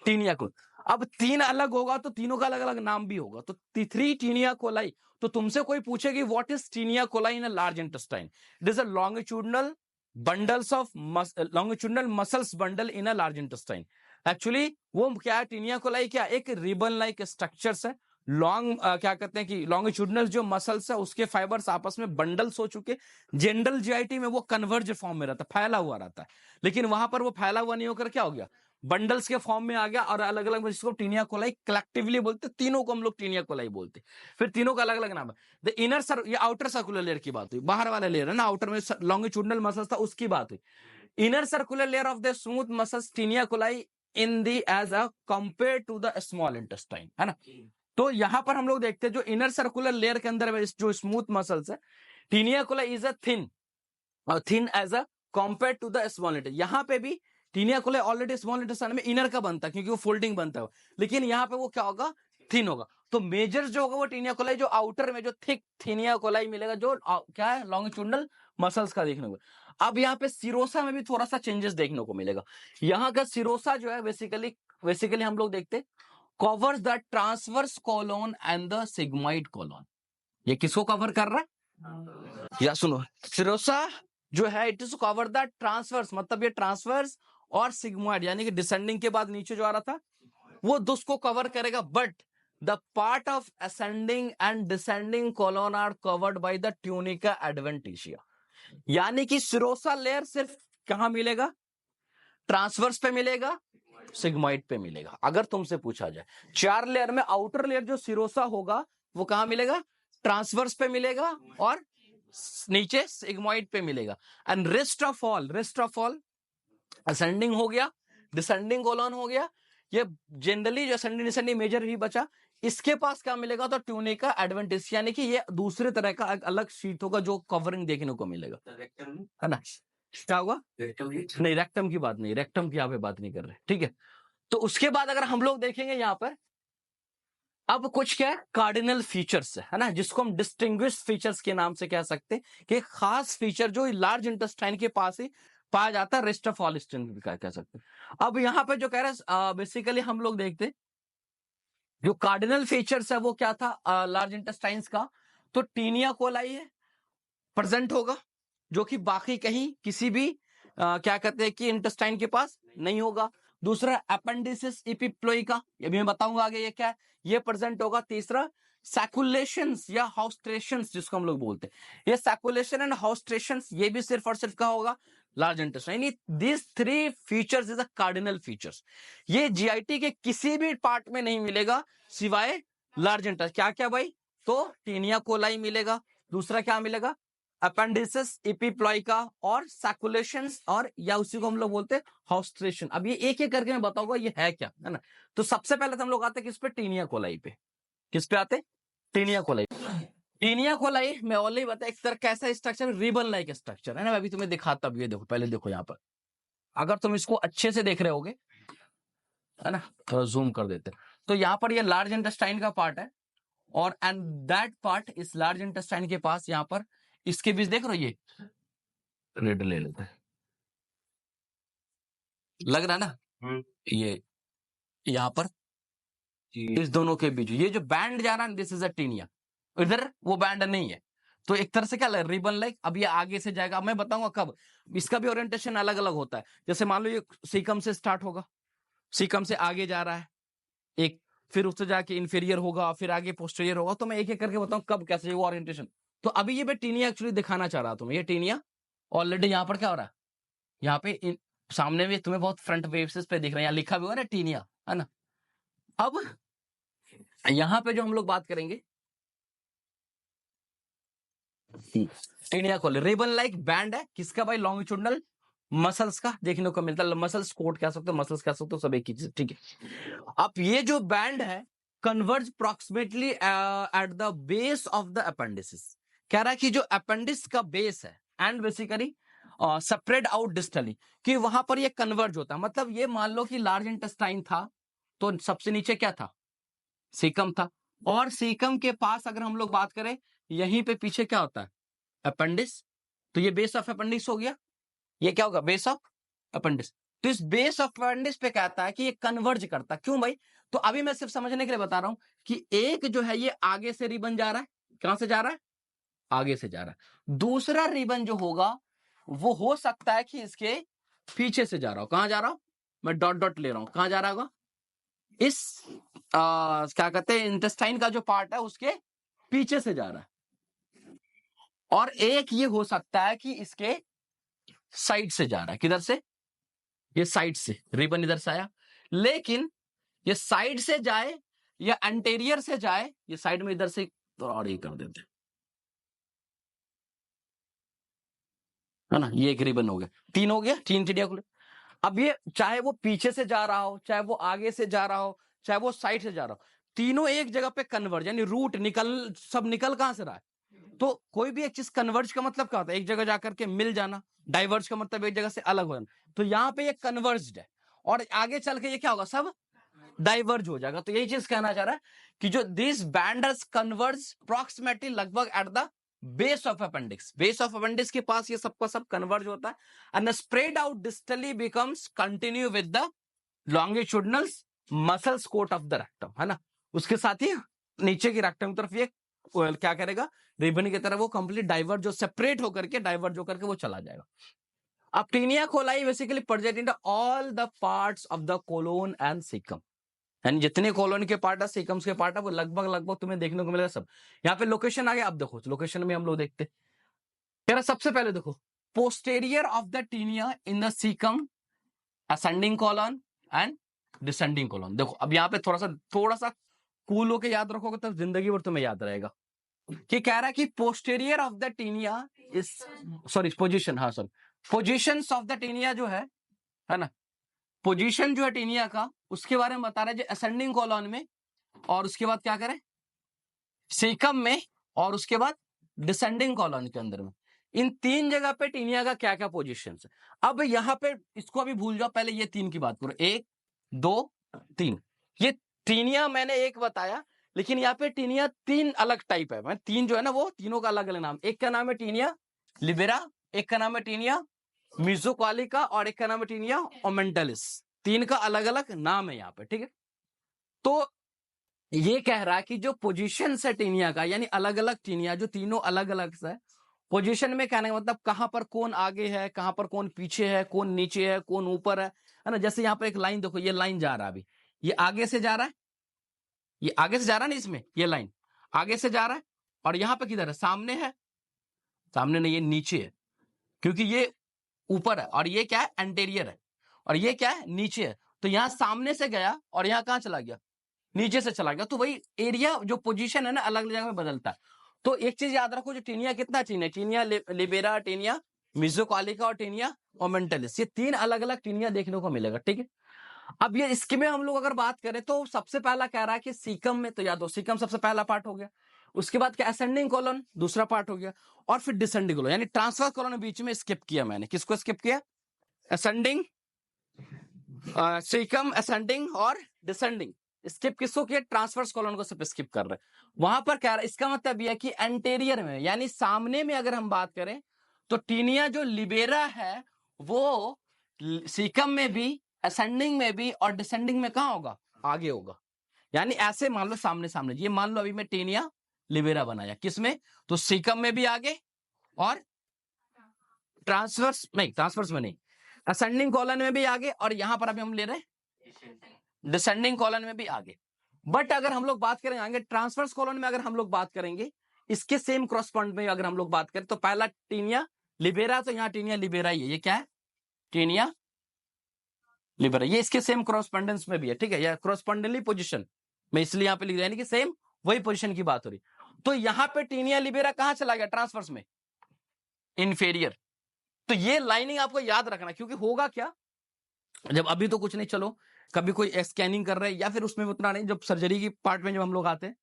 टीनिया कोलाई। अब 3 अलग होगा तो तीनों का अलग अलग नाम भी होगा, तो 3 टीनिया कोलाई। तो तुमसे कोई पूछेगी what is taenia coli in a large intestine, it is a longitudinal bundles of longitudinal muscles bundle in a large intestine. Actually वो क्या है, टीनिया कोलाई क्या, एक रिबन लाइक स्ट्रक्चर्स है, लॉन्ग क्या कहते हैं कि लॉन्गिट्यूडनल जो मसल्स है उसके फाइबर्स आपस में बंडल्स हो चुके। जनरल जीआईटी में वो कन्वर्ज फॉर्म में रहता है, फैला हुआ रहता है, लेकिन वहां पर वो फैला हुआ नहीं होकर क्या हो गया, बंडल्स के फॉर्म में आ गया, और अलग अलग जिसको टीनिया कोलाई कलेक्टिवली बोलते, तीनों को हम लोग टीनिया कोलाई बोलते। फिर तीनों का अलग अलग नाम है। द इनर सर, ये आउटर सर्कुलर लेयर की बात हुई, बाहर वाला लेयर है ना, आउटर में लॉन्गिट्यूडनल मसल्स था उसकी बात हुई। Inner circular layer of the smooth muscles taenia coli in the as a compare to the small intestine, है ना। तो यहां पर हम लोग देखते हैं जो इनर सर्कुलर लेयर के अंदर में जो स्मूथ मसल्स है, taenia coli is a thin as a compare to the small intestine. यहां पे भी taenia coli already small intestine में इनर का बनता है क्योंकि वो फोल्डिंग बनता है, लेकिन यहाँ पे वो क्या होगा, थिन होगा। तो मेजर जो होगा वो टीनिया कोलाई, जो आउटर में जो थिक टीनिया कोलाई मिलेगा, जो क्या है लॉन्गिट्यूडनल मसल्स का देखने को। अब यहाँ पे सिरोसा में भी थोड़ा सा चेंजेस देखने को मिलेगा। यहाँ का सिरोसा जो है बेसिकली हम लोग देखते covers the transverse colon and the sigmoid colon. ये किसको कवर कर रहा है, या सुनो, सिरोसा जो है it is cover the transverse, मतलब ये ट्रांसवर्स और सिग्मोइड यानी कि डिसेंडिंग के बाद नीचे जो आ रहा था वो उसको कवर करेगा, but the part of ascending and descending colon are covered by the tunica adventitia. यानी कि सिरोसा लेयर सिर्फ कहां मिलेगा, ट्रांसवर्स पे मिलेगा, सिग्मोइड पे मिलेगा। अगर तुमसे पूछा जाए 4 लेयर में आउटर लेयर जो सिरोसा होगा वो कहां मिलेगा, ट्रांसवर्स पे मिलेगा और नीचे सिग्मोइड पे मिलेगा। And rest of all ascending हो गया, डिसेंडिंग कॉलोन हो गया, ये जनरली जो असेंडिंग डिसेंडिंग मेजर ही बचा। इसके पास क्या मिलेगा, तो ट्यूनिका एडवेंटिस, यानी कि ये दूसरे तरह का अलग शीट होगा जो कवरिंग देखने को मिलेगा, है ना। क्या होगा, नहीं रेक्टम की बात नहीं, रेक्टम की यहाँ पे बात नहीं कर रहे, ठीक है। तो उसके बाद अगर हम लोग देखेंगे यहाँ पर, अब कुछ क्या है कार्डिनल फीचर्स है ना, जिसको हम डिस्टिंग्विश फीचर्स के नाम से कह सकते हैं कि खास फीचर जो लार्ज इंटेस्टाइन के पास ही पाया जाता है, रेस्ट ऑफ ऑल कह सकते हैं। अब यहाँ पे जो कह रहे हैं बेसिकली हम लोग देखते हैं जो कार्डिनल फीचर्स है वो क्या था लार्ज इंटेस्टाइन्स का, तो टीनिया कोलाई है प्रेजेंट होगा, जो कि बाकी कहीं किसी भी क्या कहते हैं कि इंटेस्टाइन के पास नहीं होगा। दूसरा अपेंडिसिस इपिप्लोइका, ये भी मैं बताऊंगा आगे ये क्या है, ये प्रेजेंट होगा। तीसरा सैकुलेशंस या हाउस्ट्रेशंस जिसको हम लोग बोलते हैं, ये सैकुलेशन एंड हाउस्ट्रेशंस ये भी सिर्फ और सिर्फ क्या होगा, लार्ज इंटेस्टाइन। यानी this 3 features is a cardinal features. ये जीआईटी के किसी भी पार्ट में नहीं मिलेगा सिवाय लार्ज इंटेस्टाइन। क्या क्या भाई, तो टीनिया कोलाई मिलेगा, दूसरा क्या मिलेगा अपेंडिसिस इपिप्लॉइका और सैकुलेशंस, और या उसी को हम लोग बोलते हैं हाउस्ट्रेशन। अब ये एक एक करके मैं बताऊंगा ये है क्या, है ना। तो सबसे पहले तो हम लोग आते हैं किस पे, टीनिया कोलाई पे। किस पे आते, टीनिया कोलाई। टीनिया कोलाई मैं ऑलरेडी बता, एक तरह कैसा स्ट्रक्चर, रिबन लाइक स्ट्रक्चर है ना। मैं अभी तुम्हें दिखाता हूं, ये देखो पहले देखो यहाँ पर, अगर तुम इसको अच्छे से देख रहे होगे, है ना, थोड़ा जूम कर देते, तो यहाँ पर ये लार्ज इंटेस्टाइन का पार्ट है, और एंड दैट पार्ट इस लार्ज इंटेस्टाइन के पास यहाँ पर इसके बीच देख रहे हो, रेड ले लेते हैं, लग रहा है ना ये यहाँ पर इस दोनों के बीच ये जो बैंड जा रहा है दिस इज अ टीनिया, इधर वो बैंड नहीं है, तो एक तरह से क्या रिबन लाइक। अब ये आगे से जाएगा, मैं बताऊंगा कब, इसका भी ओरिएंटेशन अलग अलग होता है। जैसे मान लो ये सीकम से स्टार्ट होगा, सीकम से आगे जा रहा है एक, फिर उससे जाके इंफीरियर होगा, फिर आगे पोस्टीरियर होगा, तो मैं एक एक करके बताऊं कब कैसे वो ओरिएंटेशन। तो अभी ये मैं टीनिया एक्चुअली दिखाना चाह रहा हूं, ये टीनिया ऑलरेडी यहाँ पर क्या हो रहा है, यहाँ पे सामने में तुम्हें बहुत फ्रंट वेव्स पे दिख रहा है, यहाँ लिखा भी हुआ है टीनिया, है ना। अब यहाँ पे जो हम लोग बात करेंगे टीनिया को रिबन लाइक बैंड है किसका भाई, लॉन्गिट्यूडनल मसल्स का देखने को मिलता है, मसल्स कोट कह सकते हो, मसल्स कह सकते हो, सब एक ही चीज, ठीक है। अब ये जो बैंड है converge proximately at the base of the appendices, कह रहा है कि जो अपेंडिस का बेस है and basically separate out distally, कि वहां पर ये कन्वर्ज होता है। मतलब ये मान लो कि लार्ज इंटेस्टाइन था, तो सबसे नीचे क्या था, सीकम था, और सीकम के पास अगर हम लोग बात करें यहीं पे पीछे क्या होता है, अपेंडिस, तो ये बेस ऑफ अपेंडिस हो गया, ये क्या होगा, बेस ऑफ अपेंडिस। तो इस बेस ऑफ अपेंडिस पे कहता है कि ये कन्वर्ज करता है, क्यों भाई, तो अभी मैं सिर्फ समझने के लिए बता रहा हूं कि एक जो है ये आगे से रिबन जा रहा है, कहां से जा रहा है, आगे से जा रहा है, दूसरा रिबन जो होगा वो हो सकता है कि इसके पीछे से जा रहा हो, कहां जा रहा हूं, मैं डॉट डॉट ले रहा हूं, कहां जा रहा होगा, इस क्या कहते हैं इंटेस्टाइन का जो पार्ट है उसके पीछे से जा रहा है, और एक ये हो सकता है कि इसके साइड से जा रहा है, किधर से, ये साइड से, रिबन इधर से आया, लेकिन ये साइड से जाए या एंटेरियर से जाए, ये साइड में इधर से तो और ये कर देते है ना, ये एक रिबन हो गया, तीन हो गया, तीन टीनिया खुले। अब ये चाहे वो पीछे से जा रहा हो, चाहे वो आगे से जा रहा हो, चाहे वो साइड से जा रहा हो, तीनों एक जगह पे कन्वर्ज, यानी रूट निकल, सब निकल कहां से रहा है, तो कोई भी एक चीज कन्वर्ज का मतलब क्या होता है, एक जगह जाकर के मिल जाना, डाइवर्ज का मतलब एक जगह से अलग हो जाना, तो यहाँ पे ये कन्वर्ज्ड है, और आगे चल के ये क्या होगा, सब डाइवर्ज हो जाएगा। तो यही चीज कहना चाह रहा है कि जो दिस बैंडर्स कन्वर्ज अप्रॉक्सीमेटली लगभग at the base of appendix, base of appendix के पास ये सबका सब कन्वर्ज होता है, and spread out distally becomes continue with the longitudinal muscles coat of the rectum, है ना, उसके साथ ही नीचे की रेक्टम की तरफ ये क्या करेगा, रिबन की तरह वो कंप्लीट डाइवर्ज, जो सेपरेट होकर के डाइवर्ज होकर के वो चला जाएगा। अब taenia coli basically project into all the parts of the colon and caecum, यानी जितने कॉलोनी के पार्ट है, सीकम्स के पार्ट है, वो लगभग लगभग तुम्हें देखने को मिलेगा सब। यहाँ पे लोकेशन आ गया, अब देखो लोकेशन में हम लोग देखते हैं, सबसे पहले देखो posterior of the taenia in the caecum ascending colon and descending colon. देखो अब यहाँ पे थोड़ा सा कूल होके याद रखोगे तब जिंदगी भर तुम्हें याद रहेगा, कि कह रहा है कि posterior of the taenia is, sorry position, हाँ sorry, position of the taenia जो है ना, पोजीशन जो है टीनिया का उसके बारे में बता रहे हैं, जो असेंडिंग कॉलन में, और उसके बाद क्या करें, सीकम में, और उसके बाद डिसेंडिंग कॉलन के अंदर में, इन तीन जगह पे टीनिया का क्या क्या पोजीशन है। अब यहाँ पे इसको अभी भूल जाओ, पहले ये तीन की बात करो, एक दो तीन, ये टीनिया मैंने एक बताया, लेकिन यहाँ पे टीनिया तीन अलग टाइप है, तीन जो है ना वो तीनों का अलग अलग नाम, एक का नाम है टीनिया लिबेरा, एक का नाम है टीनिया मिजोक्वालिका, और एक का नाम है टीनिया ओमेंटलिस, तीन का अलग अलग नाम है यहाँ पे, ठीक है। तो ये कह रहा है कि जो पोजीशन है टीनिया का, यानी अलग अलग टीनिया जो तीनों अलग अलग है, पोजीशन में कहने का मतलब कहां पर कौन आगे है, कहां पर कौन पीछे है, कौन नीचे है, कौन ऊपर है ना। जैसे यहाँ पर एक लाइन देखो, ये लाइन जा रहा है, अभी ये आगे से जा रहा है, ये आगे से जा रहा है ना, इसमें ये लाइन आगे से जा रहा है, और यहाँ पे किधर है, सामने है, सामने नहीं, ये नीचे है, क्योंकि ये ऊपर है, और ये क्या है, एंटेरियर है, और ये क्या है, नीचे है। तो यहां सामने से गया और यहां कहां चला गया, नीचे से चला गया, तो वही एरिया जो पोजीशन है ना अलग अलग जगह में बदलता है। तो एक चीज याद रखो, जो टीनिया कितना चीन है, टीनिया लिबेरा, टीनिया मिजोक्वालिका और टीनिया ओमेंटलिस, ये तीन अलग अलग टीनिया देखने को मिलेगा, ठीक है। अब ये इसके में हम लोग अगर बात करें तो सबसे पहला कह रहा है कि सीकम में, तो याद हो सीकम सबसे पहला पार्ट हो गया, उसके बाद क्या असेंडिंग कॉलन दूसरा पार्ट हो गया, और फिर डिसेंडिंग कॉलन, यानी ट्रांसफर कॉलन बीच में स्किप किया मैंने, किसको स्किप किया, असेंडिंग, सीकम, असेंडिंग और डिसेंडिंग, स्किप किसको किया, ट्रांसवर्स कॉलन को सब स्किप कर रहे हैं। वहां पर क्या, इसका मतलब यह है कि एंटेरियर में, यानी सामने में अगर हम बात करें तो टीनिया जो लिबेरा है वो सीकम में भी, असेंडिंग में भी और डिसेंडिंग में कहाँ होगा? आगे होगा। यानी ऐसे मान लो सामने सामने, ये मान लो अभी मैं टीनिया लिबेरा बनाया, किसमें? तो सीकम में भी आगे और ट्रांसवर्स में नहीं, असेंडिंग कॉलन में भी आगे, और यहां पर अभी हम ले रहे हैं डिसेंडिंग कॉलन में भी आगे। बट अगर हम लोग बात करें आगे ट्रांसवर्स कॉलन में, अगर हम लोग बात करेंगे इसके सेम क्रॉसपॉइंट में अगर हम लोग बात करें, तो पहला टीनिया लिबेरा, तो यहाँ टीनिया लिबेरा ही है। ये क्या है? टीनिया लिबेरा। ये इसके सेम क्रॉसपॉन्डेंस में भी है, ठीक है, या क्रॉसपॉन्डेंटली पोजीशन में, इसलिए यहाँ पे लिख रहे हैं कि सेम वही पोजीशन की बात हो रही। तो यहाँ पे टीनिया लिबेरा कहां चला गया? ट्रांसवर्स में, इंफेरियर। तो ये लाइनिंग आपको याद रखना, क्योंकि होगा क्या, जब अभी तो कुछ नहीं, चलो कभी कोई स्कैनिंग कर रहे हैं या फिर उसमें उतना नहीं, जब सर्जरी की पार्ट में जब हम लोग आते हैं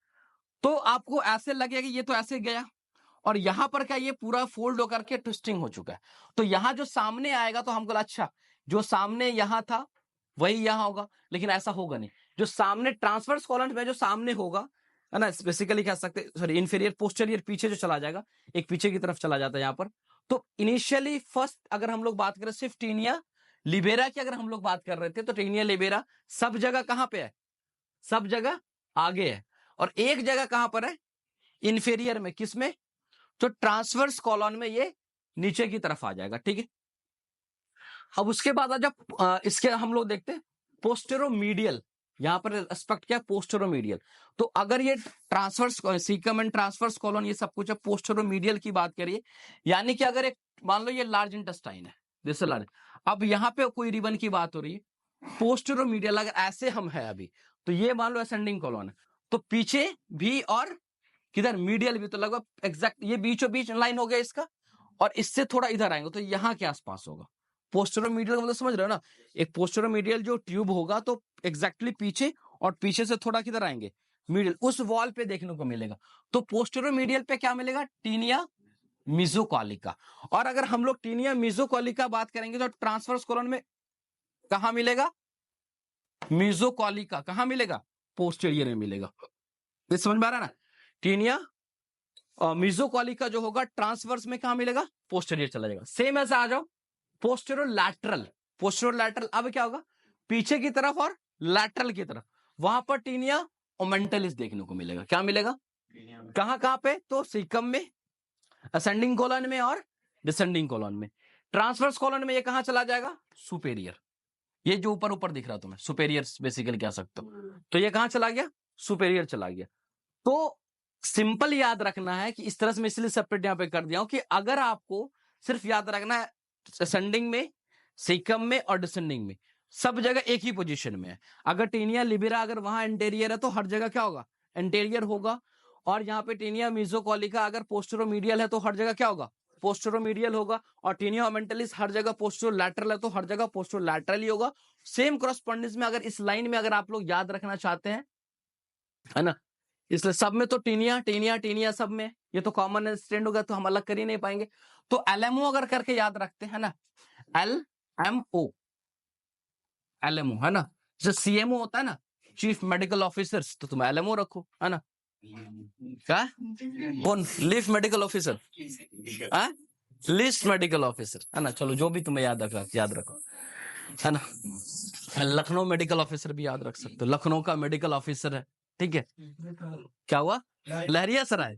तो आपको ऐसे लगेगा कि ये तो ऐसे गया, और यहां पर क्या ये पूरा फोल्ड होकर के ट्विस्टिंग हो चुका है। तो यहां जो सामने आएगा तो हमको अच्छा, जो सामने यहां था वही यहां होगा, लेकिन ऐसा होगा नहीं। जो सामने ट्रांसवर्स कॉलम में जो सामने होगा, है ना, बेसिकली कह सकते, सॉरी इंफीरियर पोस्टीरियर पीछे जो चला जाएगा, एक पीछे की तरफ चला जाता है यहाँ पर। तो इनिशियली फर्स्ट अगर हम लोग बात करें सिर्फ टीनिया लिबेरा की, अगर हम लोग बात कर रहे थे, तो टीनिया लिबेरा सब जगह कहां पे है? सब जगह आगे है, और एक जगह कहां पर है? इंफीरियर में, किसमें? तो ट्रांसवर्स कॉलम में ये नीचे की तरफ आ जाएगा, ठीक है। अब उसके बाद जब इसके हम लोग देखते हैं पोस्टेरोमीडियल, यहां पर एस्पेक्ट क्या? पोस्टेरोमीडियल। तो अगर ये transverse caecum and transverse column ये सब कुछ है, पोस्टेरोमीडियल की बात करिए, यानी कि अगर एक मान लो ये लार्ज इंटेस्टाइन है, दिस लार्ज, अब यहां पे कोई रिबन की बात हो रही है, पोस्टेरोमीडियल अगर ऐसे हम है अभी, तो ये मान लो असेंडिंग कॉलम है, तो पीछे भी और किधर? मीडियल भी, तो लगभग एग्जैक्ट ये बीचों बीच लाइन हो गया इसका, और इससे थोड़ा इधर आएंगे तो यहाँ के आसपास होगा। पोस्टेरोमीडियल मतलब समझ रहे हो ना, एक पोस्टेरोमीडियल जो ट्यूब होगा तो एग्जैक्टली पीछे, और पीछे से थोड़ा किधर आएंगे? मिडिल, उस वॉल पे देखने को मिलेगा। तो पोस्टेरोमीडियल पे क्या मिलेगा? टीनिया मिजोकॉलिका। और अगर हम लोग टीनिया मिजोकॉलिका बात करेंगे तो ट्रांसवर्स कॉलम में कहां मिलेगा? मिजोकॉलिका कहां मिलेगा? पोस्टेरियर में मिलेगा। ये समझ में आ रहा है ना? टीनिया मिजोकॉलिका जो होगा ट्रांसवर्स में कहां मिलेगा? पोस्टेरियर चला जाएगा। सेम ऐसा आ जाओ पोस्टेरोलैटरल, पोस्टेरोलैटरल अब क्या होगा? पीछे की तरफ और लैटरल की तरफ, वहां पर टीनिया ओमेंटलिस देखने को मिलेगा। क्या मिलेगा? कहां कहां पे? तो सीकम में, असेंडिंग कॉलन में और डिसेंडिंग कॉलन में। ट्रांसवर्स कॉलन में ये कहां चला जाएगा? सुपेरियर। ये जो ऊपर ऊपर दिख रहा तुम्हें सुपेरियर बेसिकली कह सकते हो, तो ये कहां चला गया? सुपेरियर चला गया। तो सिंपल याद रखना है कि इस तरह से मैं इसलिए सेपरेट यहां पे कर दिया हूं कि अगर आपको सिर्फ याद रखना है असेंडिंग में, सीकम में और डिसेंडिंग में, सब जगह एक ही पोजीशन में है। अगर टीनिया लिबेरा अगर वहां एंटेरियर है तो हर जगह क्या होगा? एंटेरियर होगा। और यहाँ पे टीनिया मिजोकॉलिका अगर पोस्टेरोमीडियल है तो हर जगह क्या होगा? पोस्टेरोमीडियल होगा। और टीनिया ओमेंटलिस हर जगह पोस्टेरोलैटरल है तो हर जगह पोस्टेरोलैटरल ही होगा। सेम क्रॉसपॉन्डेंस में अगर इस लाइन में अगर आप लोग याद रखना चाहते हैं, है ना, इसलिए सब में तो टीनिया टीनिया टीनिया सब में, ये तो कॉमन स्टैंड होगा तो हम अलग कर ही नहीं पाएंगे। तो एलएमओ अगर करके याद रखते हैं ना, एलएमओ, एलएमओ है ना, जैसे सीएमओ होता है ना, चीफ मेडिकल ऑफिसर्स, तो तुम एलएमओ रखो, है ना। क्या? कौन? Leaf medical officer, list medical officer, है ना। चलो जो भी तुम्हें याद रखो, है ना। लखनऊ मेडिकल ऑफिसर भी याद रख सकते हो, लखनऊ का मेडिकल ऑफिसर है, ठीक है। क्या हुआ? लहरिया सराय।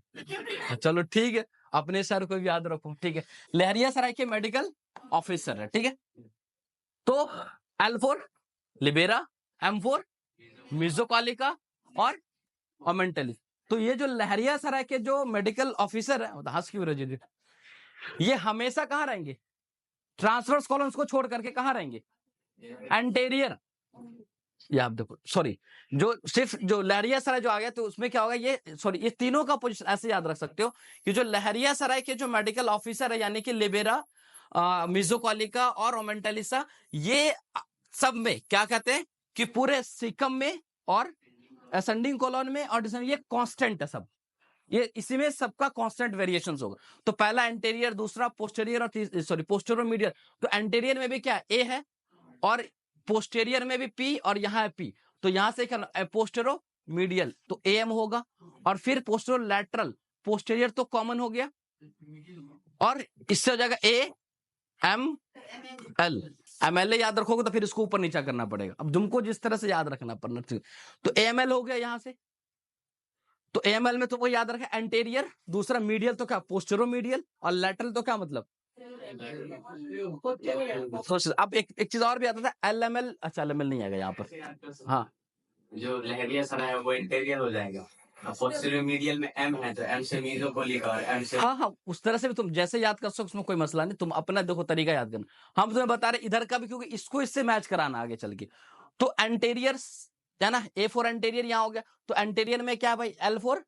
चलो ठीक है, अपने शहर को भी याद रखो, ठीक है। लहरिया सराय के मेडिकल ऑफिसर है, ठीक है। तो L4 लिबेरा, M4 मिजोकॉलिका और ओमेंटलिस। तो ये जो लहरिया सराय के जो मेडिकल ऑफिसर है, हंस क्यों रहे जी, ये हमेशा कहां रहेंगे? ट्रांसवर्स कॉलम्स को छोड़ करके कहां रहेंगे? एंटेरियर। ये आप देखो, सॉरी, जो सिर्फ जो लहरिया सराय जो आ गया तो उसमें क्या होगा? ये सॉरी, ये तीनों का पोजीशन ऐसे याद रख सकते हो कि जो लहरिया सराय के जो मेडिकल ऑफिसर है, यानी कि लिबेरा, मिजोकॉलिका और ओमेंटलिसा, ये सब में क्या कहते हैं कि पूरे सीकम में और असेंडिंग कॉलम में और डिसेंडिंग, ये कांस्टेंट है सब, ये इसी में सबका कांस्टेंट वेरिएशंस होगा। तो पहला एंटेरियर, दूसरा पोस्टेरियर और सॉरी पोस्टेरोमीडियल। तो एंटेरियर में भी क्या ए है और पोस्टेरियर में भी पी और यहाँ है पी, तो यहां से क्या पोस्टेरो मीडियल तो एम होगा। और फिर पोस्टेरो लैटरल, पोस्टेरियर तो कॉमन हो गया, और इससे हो जाएगा ए एम एल। एमएलए याद रखोगे तो फिर इसको ऊपर नीचा करना पड़ेगा। अब तुमको जिस तरह से याद रखना पड़ना चाहिए। तो एएमएल हो गया यहां से। तो एएमएल में तुमको याद रखा एंटेरियर, दूसरा मीडियल तो क्या पोस्टेरो मीडियल, और लैटरल तो क्या मतलब। अब एक चीज और भी आता था एलएमएल। अच्छा एलएमएल नहीं आएगा यहाँ पर। हाँ जो लहरिया सना है वो इंटीरियर हो जाएगा। पोस्टीरियर मीडियल में एम है तो एम से मीजो को लिखा और एम से हाँ उस तरह से भी तुम जैसे याद कर सकते, उसमें कोई मसला नहीं, तुम अपना देखो तरीका याद करना। हम तुम्हें बता रहे इधर का भी, क्योंकि इसको इससे मैच कराना आगे चल के। तो एंटेरियर है ना, ए फॉर एंटेरियर यहाँ हो गया। तो एंटेरियर में क्या है भाई, एल फॉर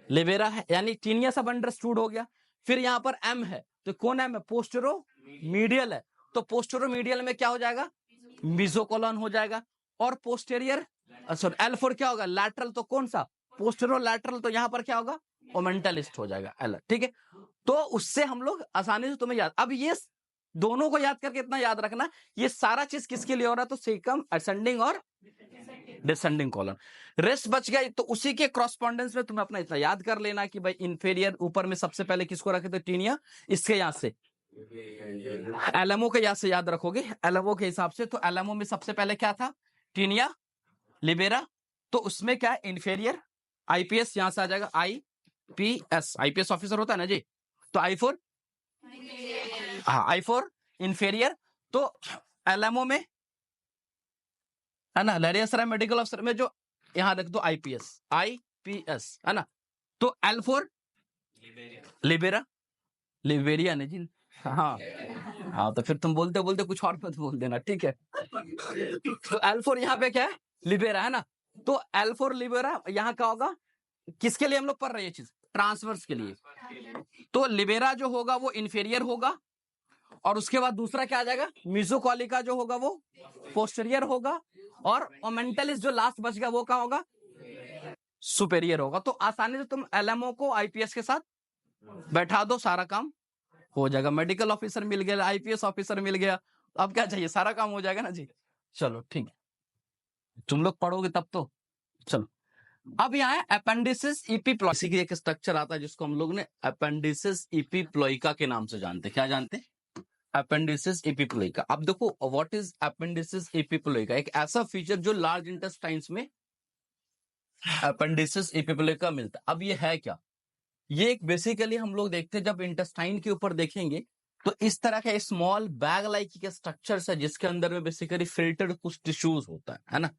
लिबेरा है, यानी टीनिया सब अंडरस्टूड हो गया। फिर यहाँ पर एम है, तो कौन एम है, पोस्टेरो मीडियल है। तो पोस्टेरो मीडियल में क्या हो जाएगा, मिजोकोलन हो जाएगा। और पोस्टेरियर सॉरी एल फॉर क्या होगा, लैटरल, तो कौन सा पोस्टेरो लैटरल, तो यहाँ पर क्या होगा ओमेंटलिस्ट हो जाएगा एल। ठीक है, तो उससे हम लोग आसानी से तुम्हें याद। अब ये दोनों को याद करके इतना याद रखना, ये सारा चीज किसके लिए हो रहा है, तो सेकम असेंडिंग और डिसेंडिंग कॉलन। रेस्ट बच गया, तो उसी के क्रॉसपॉन्डेंस में तुम्हें अपना इतना याद कर लेना कि भाई इंफीरियर ऊपर में सबसे पहले किसको रखे थे, टीनिया। इसके यहां से एलएमओ के यहां से याद रखोगे एलएमओ के हिसाब से। तो एलएमओ में सबसे पहले क्या था, टीनिया लिबेरा। तो उसमें क्या है, इंफीरियर आईपीएस, यहां से आ जाएगा आईपीएस, आईपीएस ऑफिसर होता है ना जी। तो आई फोर, हाँ आई फोर इंफीरियर। तो एलएमओ में है ना, लहरिया मेडिकल अफसर में जो यहां रख दो आईपीएस है ना। तो एल फोर लिबेरा, लिबेरिया ने जी। हाँ हाँ, तो फिर तुम बोलते बोलते कुछ और मत बोल देना, ठीक है। तो एल फोर यहाँ पे क्या है, लिबेरा है ना। तो एल फोर लिबेरा यहाँ क्या होगा, किसके लिए हम लोग पढ़ रहे हैं ये चीज, ट्रांसवर्स के लिए। तो लिबेरा जो होगा वो इंफीरियर होगा, और उसके बाद दूसरा क्या आ जाएगा, मिजोकॉलिका जो होगा वो पोस्टीरियर होगा, और ओमेंटलिस जो लास्ट बच गया वो क्या होगा, सुपेरियर होगा। तो आसानी से तुम एलएमओ को आईपीएस के साथ बैठा दो, सारा काम हो जाएगा। मेडिकल ऑफिसर मिल गया, आईपीएस ऑफिसर मिल गया, अब क्या चाहिए, सारा काम हो जाएगा ना जी। चलो ठीक है, तुम लोग पढ़ोगे तब तो। चलो अब यहाँ है अपेंडिसिस इपीप्लॉइका की एक स्ट्रक्चर आता है जिसको हम लोग ने अपेंडिसिस इपीप्लॉइका के नाम से जानते हैं। क्या जानते हैं, अपेंडिसिस इपीप्लॉइका। अब देखो व्हाट इज अपेंडिसिस इपीप्लॉइका, एक ऐसा फीचर जो लार्ज इंटेस्टाइन्स में अपेंडिसिस इपीप्लॉइका मिलता है। अब ये है क्या, ये एक बेसिकली हम लोग देखते हैं जब इंटेस्टाइन के ऊपर देखेंगे तो इस तरह का स्मॉल बैग लाइक का स्ट्रक्चर है जिसके अंदर में बेसिकली फिल्टर्ड कुछ टिश्यूज होता है ना।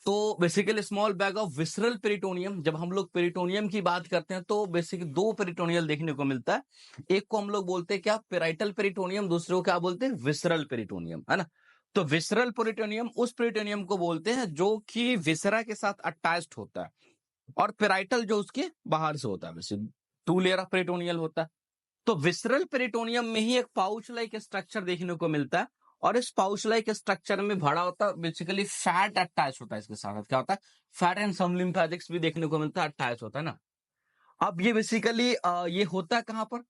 तो basically small bag of visceral peritoneum. जब हम लोग पेरिटोनियम की बात करते हैं तो बेसिकली दो पेरिटोनियल देखने को मिलता है। एक को हम लोग बोलते हैं क्या, पेराइटल पेरिटोनियम, दूसरे को क्या बोलते हैं, विसरल पेरिटोनियम है ना। तो विसरल पेरिटोनियम उस पेरिटोनियम को बोलते हैं जो कि विसरा के साथ अटैच्ड होता है, और पेराइटल जो उसके बाहर से होता है, वैसे टू लेयर ऑफ पेरिटोनियल होता है। तो विसरल पेरिटोनियम में ही एक पाउच लाइक स्ट्रक्चर देखने को मिलता है, और इस पाउच लाइक स्ट्रक्चर में भरा होता है बेसिकली फैट अटैच होता है। इसके साथ क्या होता है, फैट एंड सम लिम्फेटिक्स भी देखने को मिलता है, अटैच होता है ना। अब ये बेसिकली ये होता है कहां पर,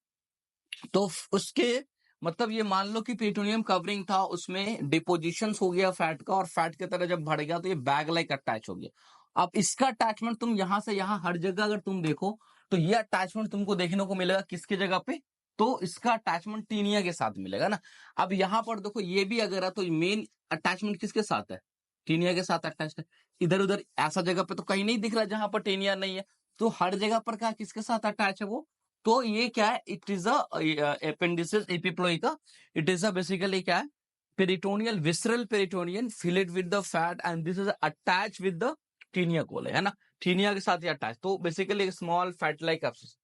तो उसके मतलब ये मान लो कि पेरिटोनियम कवरिंग था, उसमें डिपोजिशन हो गया फैट का, और फैट की तरह जब बढ़ गया तो ये बैग लाइक अटैच हो गया। अब इसका अटैचमेंट तुम यहां से यहां हर जगह अगर तुम देखो तो ये अटैचमेंट तुमको देखने को मिलेगा किसकी जगह पे, तो इसका अटैचमेंट टीनिया के साथ मिलेगा ना। अब यहां पर देखो ये भी अगर है तो मेन अटैचमेंट किसके साथ है, टीनिया के साथ अटैच है। इधर उधर ऐसा जगह पे तो कहीं नहीं दिख रहा जहां पर टीनिया नहीं है, तो हर जगह पर क्या किसके साथ अटैच है वो, तो ये क्या है, it is appendices epiploicae. It is basically क्या है, peritoneal visceral peritoneum filled with the fat and this is attach with the taenia coli है ना, टीनिया के साथ ये अटैच। तो basically small fat like abscess.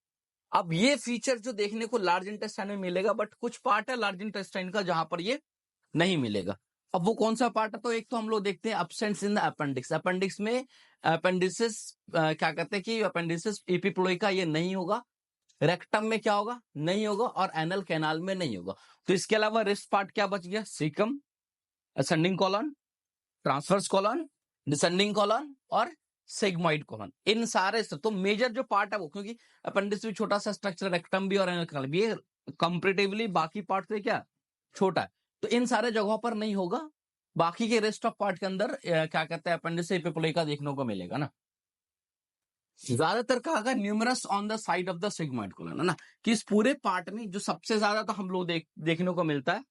अब ये फीचर जो देखने को लार्ज इंटेस्टाइन में मिलेगा, बट कुछ पार्ट है लार्ज इंटेस्टाइन का जहां पर ये नहीं मिलेगा। अब वो कौन सा पार्ट है, तो एक तो हम लोग देखते हैं अब्सेंट्स इन द अपेंडिक्स। अपेंडिक्स में अपेंडिसिस क्या कहते हैं कि अपेंडिसिस एपिप्लोइका ये नहीं होगा, रेक्टम में क्या होगा, नहीं होगा, और एनल कैनाल में नहीं होगा। तो इसके अलावा रिस्ट पार्ट क्या बच गया, caecum, ascending colon, transverse colon, descending colon और सिग्मोइड कॉलन। इन सारे से तो मेजर जो पार्ट है वो, क्योंकि अपेंडिक्स भी छोटा सा स्ट्रक्चर, रेक्टम भी और एनल कैनाल भी, ये कंपैरेटिवली बाकी पार्ट से क्या छोटा है, तो इन सारे जगहों पर नहीं होगा। बाकी के रेस्ट ऑफ पार्ट के अंदर क्या कहते हैं अपेंडिक्स एपिप्लोइका देखने को मिलेगा ना। ज्यादातर कहा गया numerous on the side of the sigmoid colon, है ना, कि इस पूरे पार्ट में जो सबसे ज्यादा तो हम लोग देखने को मिलता है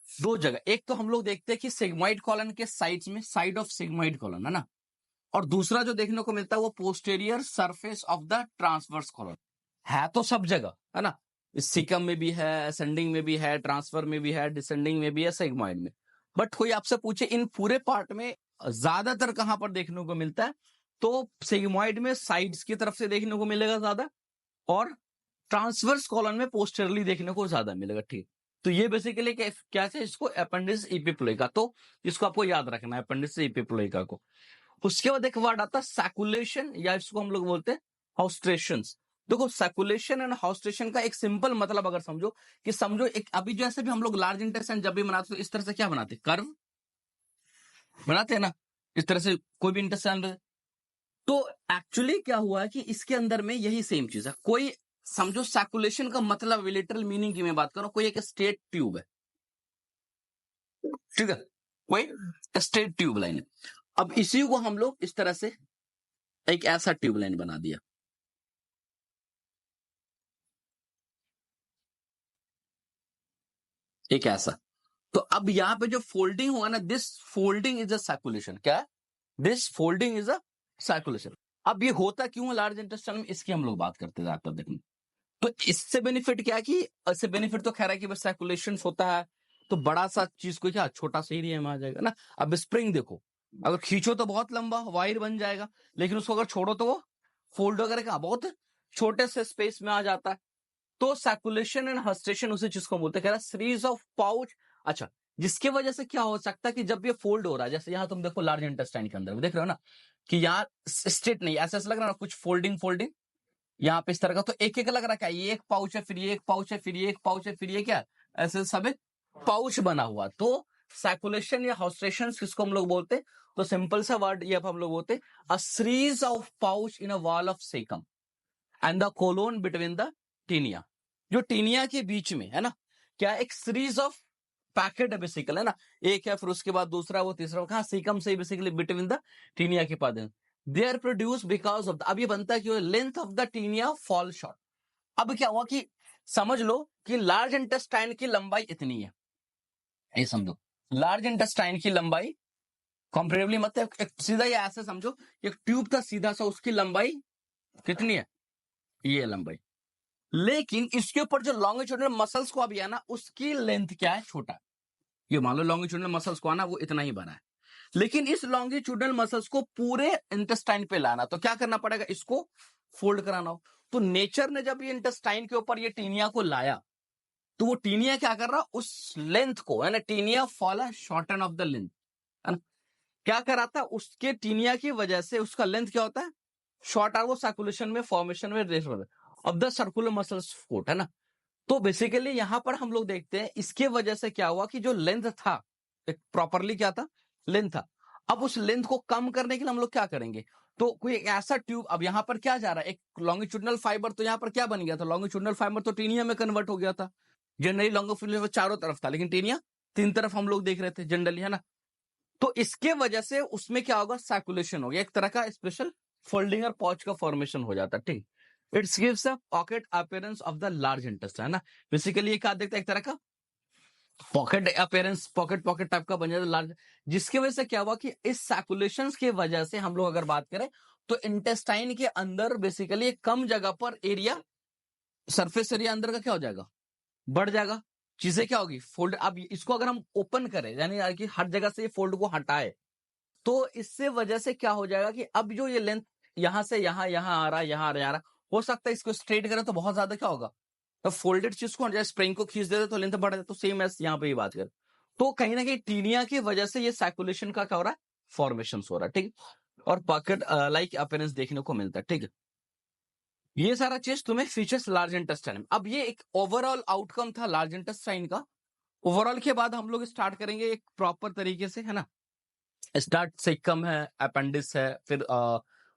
दो जगह। एक तो हम लोग देखते हैं कि सिग्मॉइड कॉलन के साइड्स में, साइड ऑफ सिग्मॉइड कॉलन, है ना, और दूसरा जो देखने को मिलता है वो posterior surface of the transverse colon. है तो सब जगह, है ना, सिकम में भी है, असेंडिंग में भी है, ट्रांसफर में भी है, डिसेंडिंग में भी है, सिग्मॉइड में। बट कोई आपसे पूछे इन पूरे पार्ट में ज्यादातर कहां पर देखने को मिलता है, तो सिग्मॉइड में साइड्स की तरफ से देखने को मिलेगा ज्यादा, और ट्रांसवर्स कॉलन में पोस्टरली देखने को ज्यादा मिलेगा। ठीक, तो ये बेसिकली क्या है, इसको अपेंडिक्स इपिप्लोइका, तो इसको आपको याद रखना है, अपेंडिक्स इपिप्लोइका को। उसके बाद एक वर्ड आता है सैकुलेशन, या इसको हम लोग बोलते हैं हाउस्ट्रेशंस। देखो सैकुलेशन एंड हाउस्ट्रेशन का एक सिंपल मतलब अगर समझो, कि समझो एक अभी जैसे भी हम लोग लार्ज इंटेस्टाइन जब भी बनाते तो इस तरह से क्या बनाते, कर्व बनाते हैं ना, इस तरह से कोई भी इंटेस्टाइन। तो एक्चुअली क्या हुआ है कि इसके अंदर में यही सेम चीज है। कोई समझो सैकुलेशन का मतलब लिटरल मीनिंग की मैं बात करूं, कोई एक स्ट्रेट ट्यूब है, ठीक है, कोई स्ट्रेट ट्यूब लाइन है। अब इसी को हम लोग इस तरह से एक ऐसा ट्यूब लाइन बना दिया, एक ऐसा। तो अब यहां पे जो फोल्डिंग हुआ ना, this folding is a circulation. क्या है, this folding is a circulation. अब ये होता क्यों है लार्ज इंटेस्टाइन में, इसकी हम लोग बात करते हैं ज्यादातर देखने। तो इससे बेनिफिट क्या है कि, इससे बेनिफिट तो खैर है कि बस सर्कुलेशन होता है, तो बड़ा सा चीज को क्या छोटा सा एरिया में आ जाएगा ना। अब स्प्रिंग देखो, अगर खींचो तो बहुत लंबा वायर बन जाएगा, लेकिन उसको अगर छोड़ो तो वो फोल्ड वगैरह का बहुत छोटे से स्पेस में आ जाता है। तो सर्कुलेशन एंड हस्टेशन उसी चीज को बोलते हैं, सीरीज ऑफ पाउच। अच्छा, जिसकी वजह से क्या हो सकता है कि जब ये फोल्ड हो रहा है, जैसे यहां तुम देखो लार्ज इंटेस्टाइन के अंदर देख रहे हो ना, कि यहाँ स्ट्रेट नहीं, ऐसा लग रहा है ना, कुछ फोल्डिंग फोल्डिंग यहाँ पे इस तरह का, तो एक एक लग रहा है, ये एक पाउच है, फिर ये एक पाउच है, फिर ये एक पाउच है, फिर ये क्या, ऐसे सब एक पाउच बना हुआ। तो सर्कुलेशन या हाउस्ट्रेशन किसको हम लोग बोलते, तो सिंपल सा वर्ड ये हम लोग बोलते, a series of pouch in a wall of caecum and the colon between the taenia. जो टीनिया के बीच में है ना, क्या एक सीरीज ऑफ पैकेट है बेसिकल, है ना, एक है, फिर उसके बाद दूसरा, वो तीसरा, कहा सीकम से बेसिकली बिटवीन द टीनिया के पास they are produce because of, अब ये बनता है कि length of the taenia fall short. अब क्या हुआ कि समझ लो कि लार्ज इंटेस्टाइन की लंबाई इतनी है, ये समझो लार्ज इंटेस्टाइन की लंबाई कंपेरेबली, मतलब एक सीधा ये ऐसे समझो, एक ट्यूब था सीधा सा, उसकी लंबाई कितनी है, ये लंबाई। लेकिन इसके ऊपर जो लॉन्गिट्यूडनल मसल्स को अभी है ना, उसकी लेंथ क्या है, छोटा। ये मान लो लॉन्गिट्यूडनल मसल्स को आना वो इतना ही बना है, लेकिन इस लॉन्गिट्यूडनल मसल्स को पूरे इंटेस्टाइन पे लाना, तो क्या करना पड़ेगा, इसको फोल्ड कराना हो। तो नेचर ने जब ये इंटेस्टाइन के ऊपर ये टीनिया को लाया, तो वो टीनिया क्या कर रहा, उस लेंथ को, है ना, taenia fall shorten of the length, है ना, क्या करा था, उसके टीनिया की वजह से उसका लेंथ क्या होता है, शॉर्ट, और वो सर्कुलेशन में, फॉर्मेशन में of the circular muscles foot, है ना। तो बेसिकली यहां पर हम लोग देखते हैं इसके वजह से क्या हुआ कि जो लेंथ था, एक प्रॉपरली क्या था, लेंथ था। अब उस लेंथ को कम करने के लिए हम लोग क्या करेंगे, तो कोई एक ऐसा ट्यूब, अब यहां पर क्या जा रहा है, एक लॉन्गिट्यूडनल फाइबर, तो यहां पर क्या बन गया था, लॉन्गिट्यूडनल फाइबर तो टीनिया में कन्वर्ट हो गया था। जनरली लॉन्गिट्यूडनल चारों तरफ था, लेकिन टीनिया तीन तरफ हम लोग देख रहे थे जनरली, है ना। तो इसके वजह से उसमें क्या होगा, सर्कुलेशन हो गया, एक तरह का स्पेशल फोल्डिंग और पॉच का फॉर्मेशन हो जाता है। ठीक, it's gives a pocket appearance of the large intestine, है ना। बेसिकली ये क्या देखता है, एक तरह का pocket appearance, pocket pocket type का बन जाता है लार्ज। जिसकी वजह से क्या हुआ कि इस सर्कुलेशन की वजह से हम लोग अगर बात करें, तो इंटेस्टाइन के अंदर बेसिकली कम जगह पर एरिया, सरफेस एरिया अंदर का क्या हो जाएगा, बढ़ जाएगा। चीजें क्या होगी, फोल्ड। अब इसको अगर हम ओपन करें, यानी कि हर जगह से ये फोल्ड को हटाए, तो इससे वजह से क्या हो जाएगा कि अब जो ये लेंथ यहां से यहां यहां आ रहा है, यहां आ रहा है, हो सकता है इसको स्ट्रेट करें तो बहुत ज्यादा क्या होगा, तो फोल्डेड चीज को जैसे स्प्रिंग को खींच देते तो लेंथ बढ़ जाए, तो सेम एस यहाँ पे ये बात करें, तो कहीं ना कहीं टीनिया की वजह से ये सर्कुलेशन का क्या हो रहा है, फॉर्मेशन हो रहा है। ठीक, और पॉकेट लाइक अपीयरेंस देखने को मिलता है। ठीक है, ये सारा चीज तुम्हें फीचर्स लार्ज इंटेस्टाइन में। अब ये एक ओवरऑल आउटकम था लार्ज इंटेस्टाइन का। ओवरऑल के बाद हम लोग स्टार्ट करेंगे एक प्रॉपर तरीके से, है ना। स्टार्ट सेकम है, अपेंडिक्स है, फिर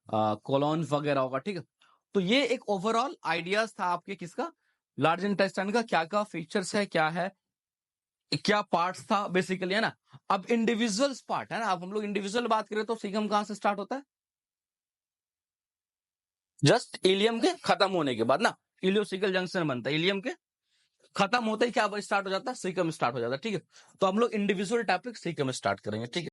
कोलोन वगैरह होगा। ठीक है, तो ये एक ओवरऑल आइडियाज था आपके किसका, लार्ज इंटेस्टाइन का, क्या क्या फीचर्स है, क्या है, क्या पार्ट्स था बेसिकली, है ना। अब इंडिविजुअल पार्ट है ना, अब हम लोग इंडिविजुअल बात करें तो सीकम कहां से स्टार्ट होता है, जस्ट इलियम के खत्म होने के बाद ना, इलियोसिकल जंक्शन बनता है, इलियम के खत्म होते ही क्या स्टार्ट हो जाता है, सीकम स्टार्ट हो जाता है। ठीक है, तो हम लोग इंडिविजुअल टॉपिक सीकम स्टार्ट करेंगे। ठीक है।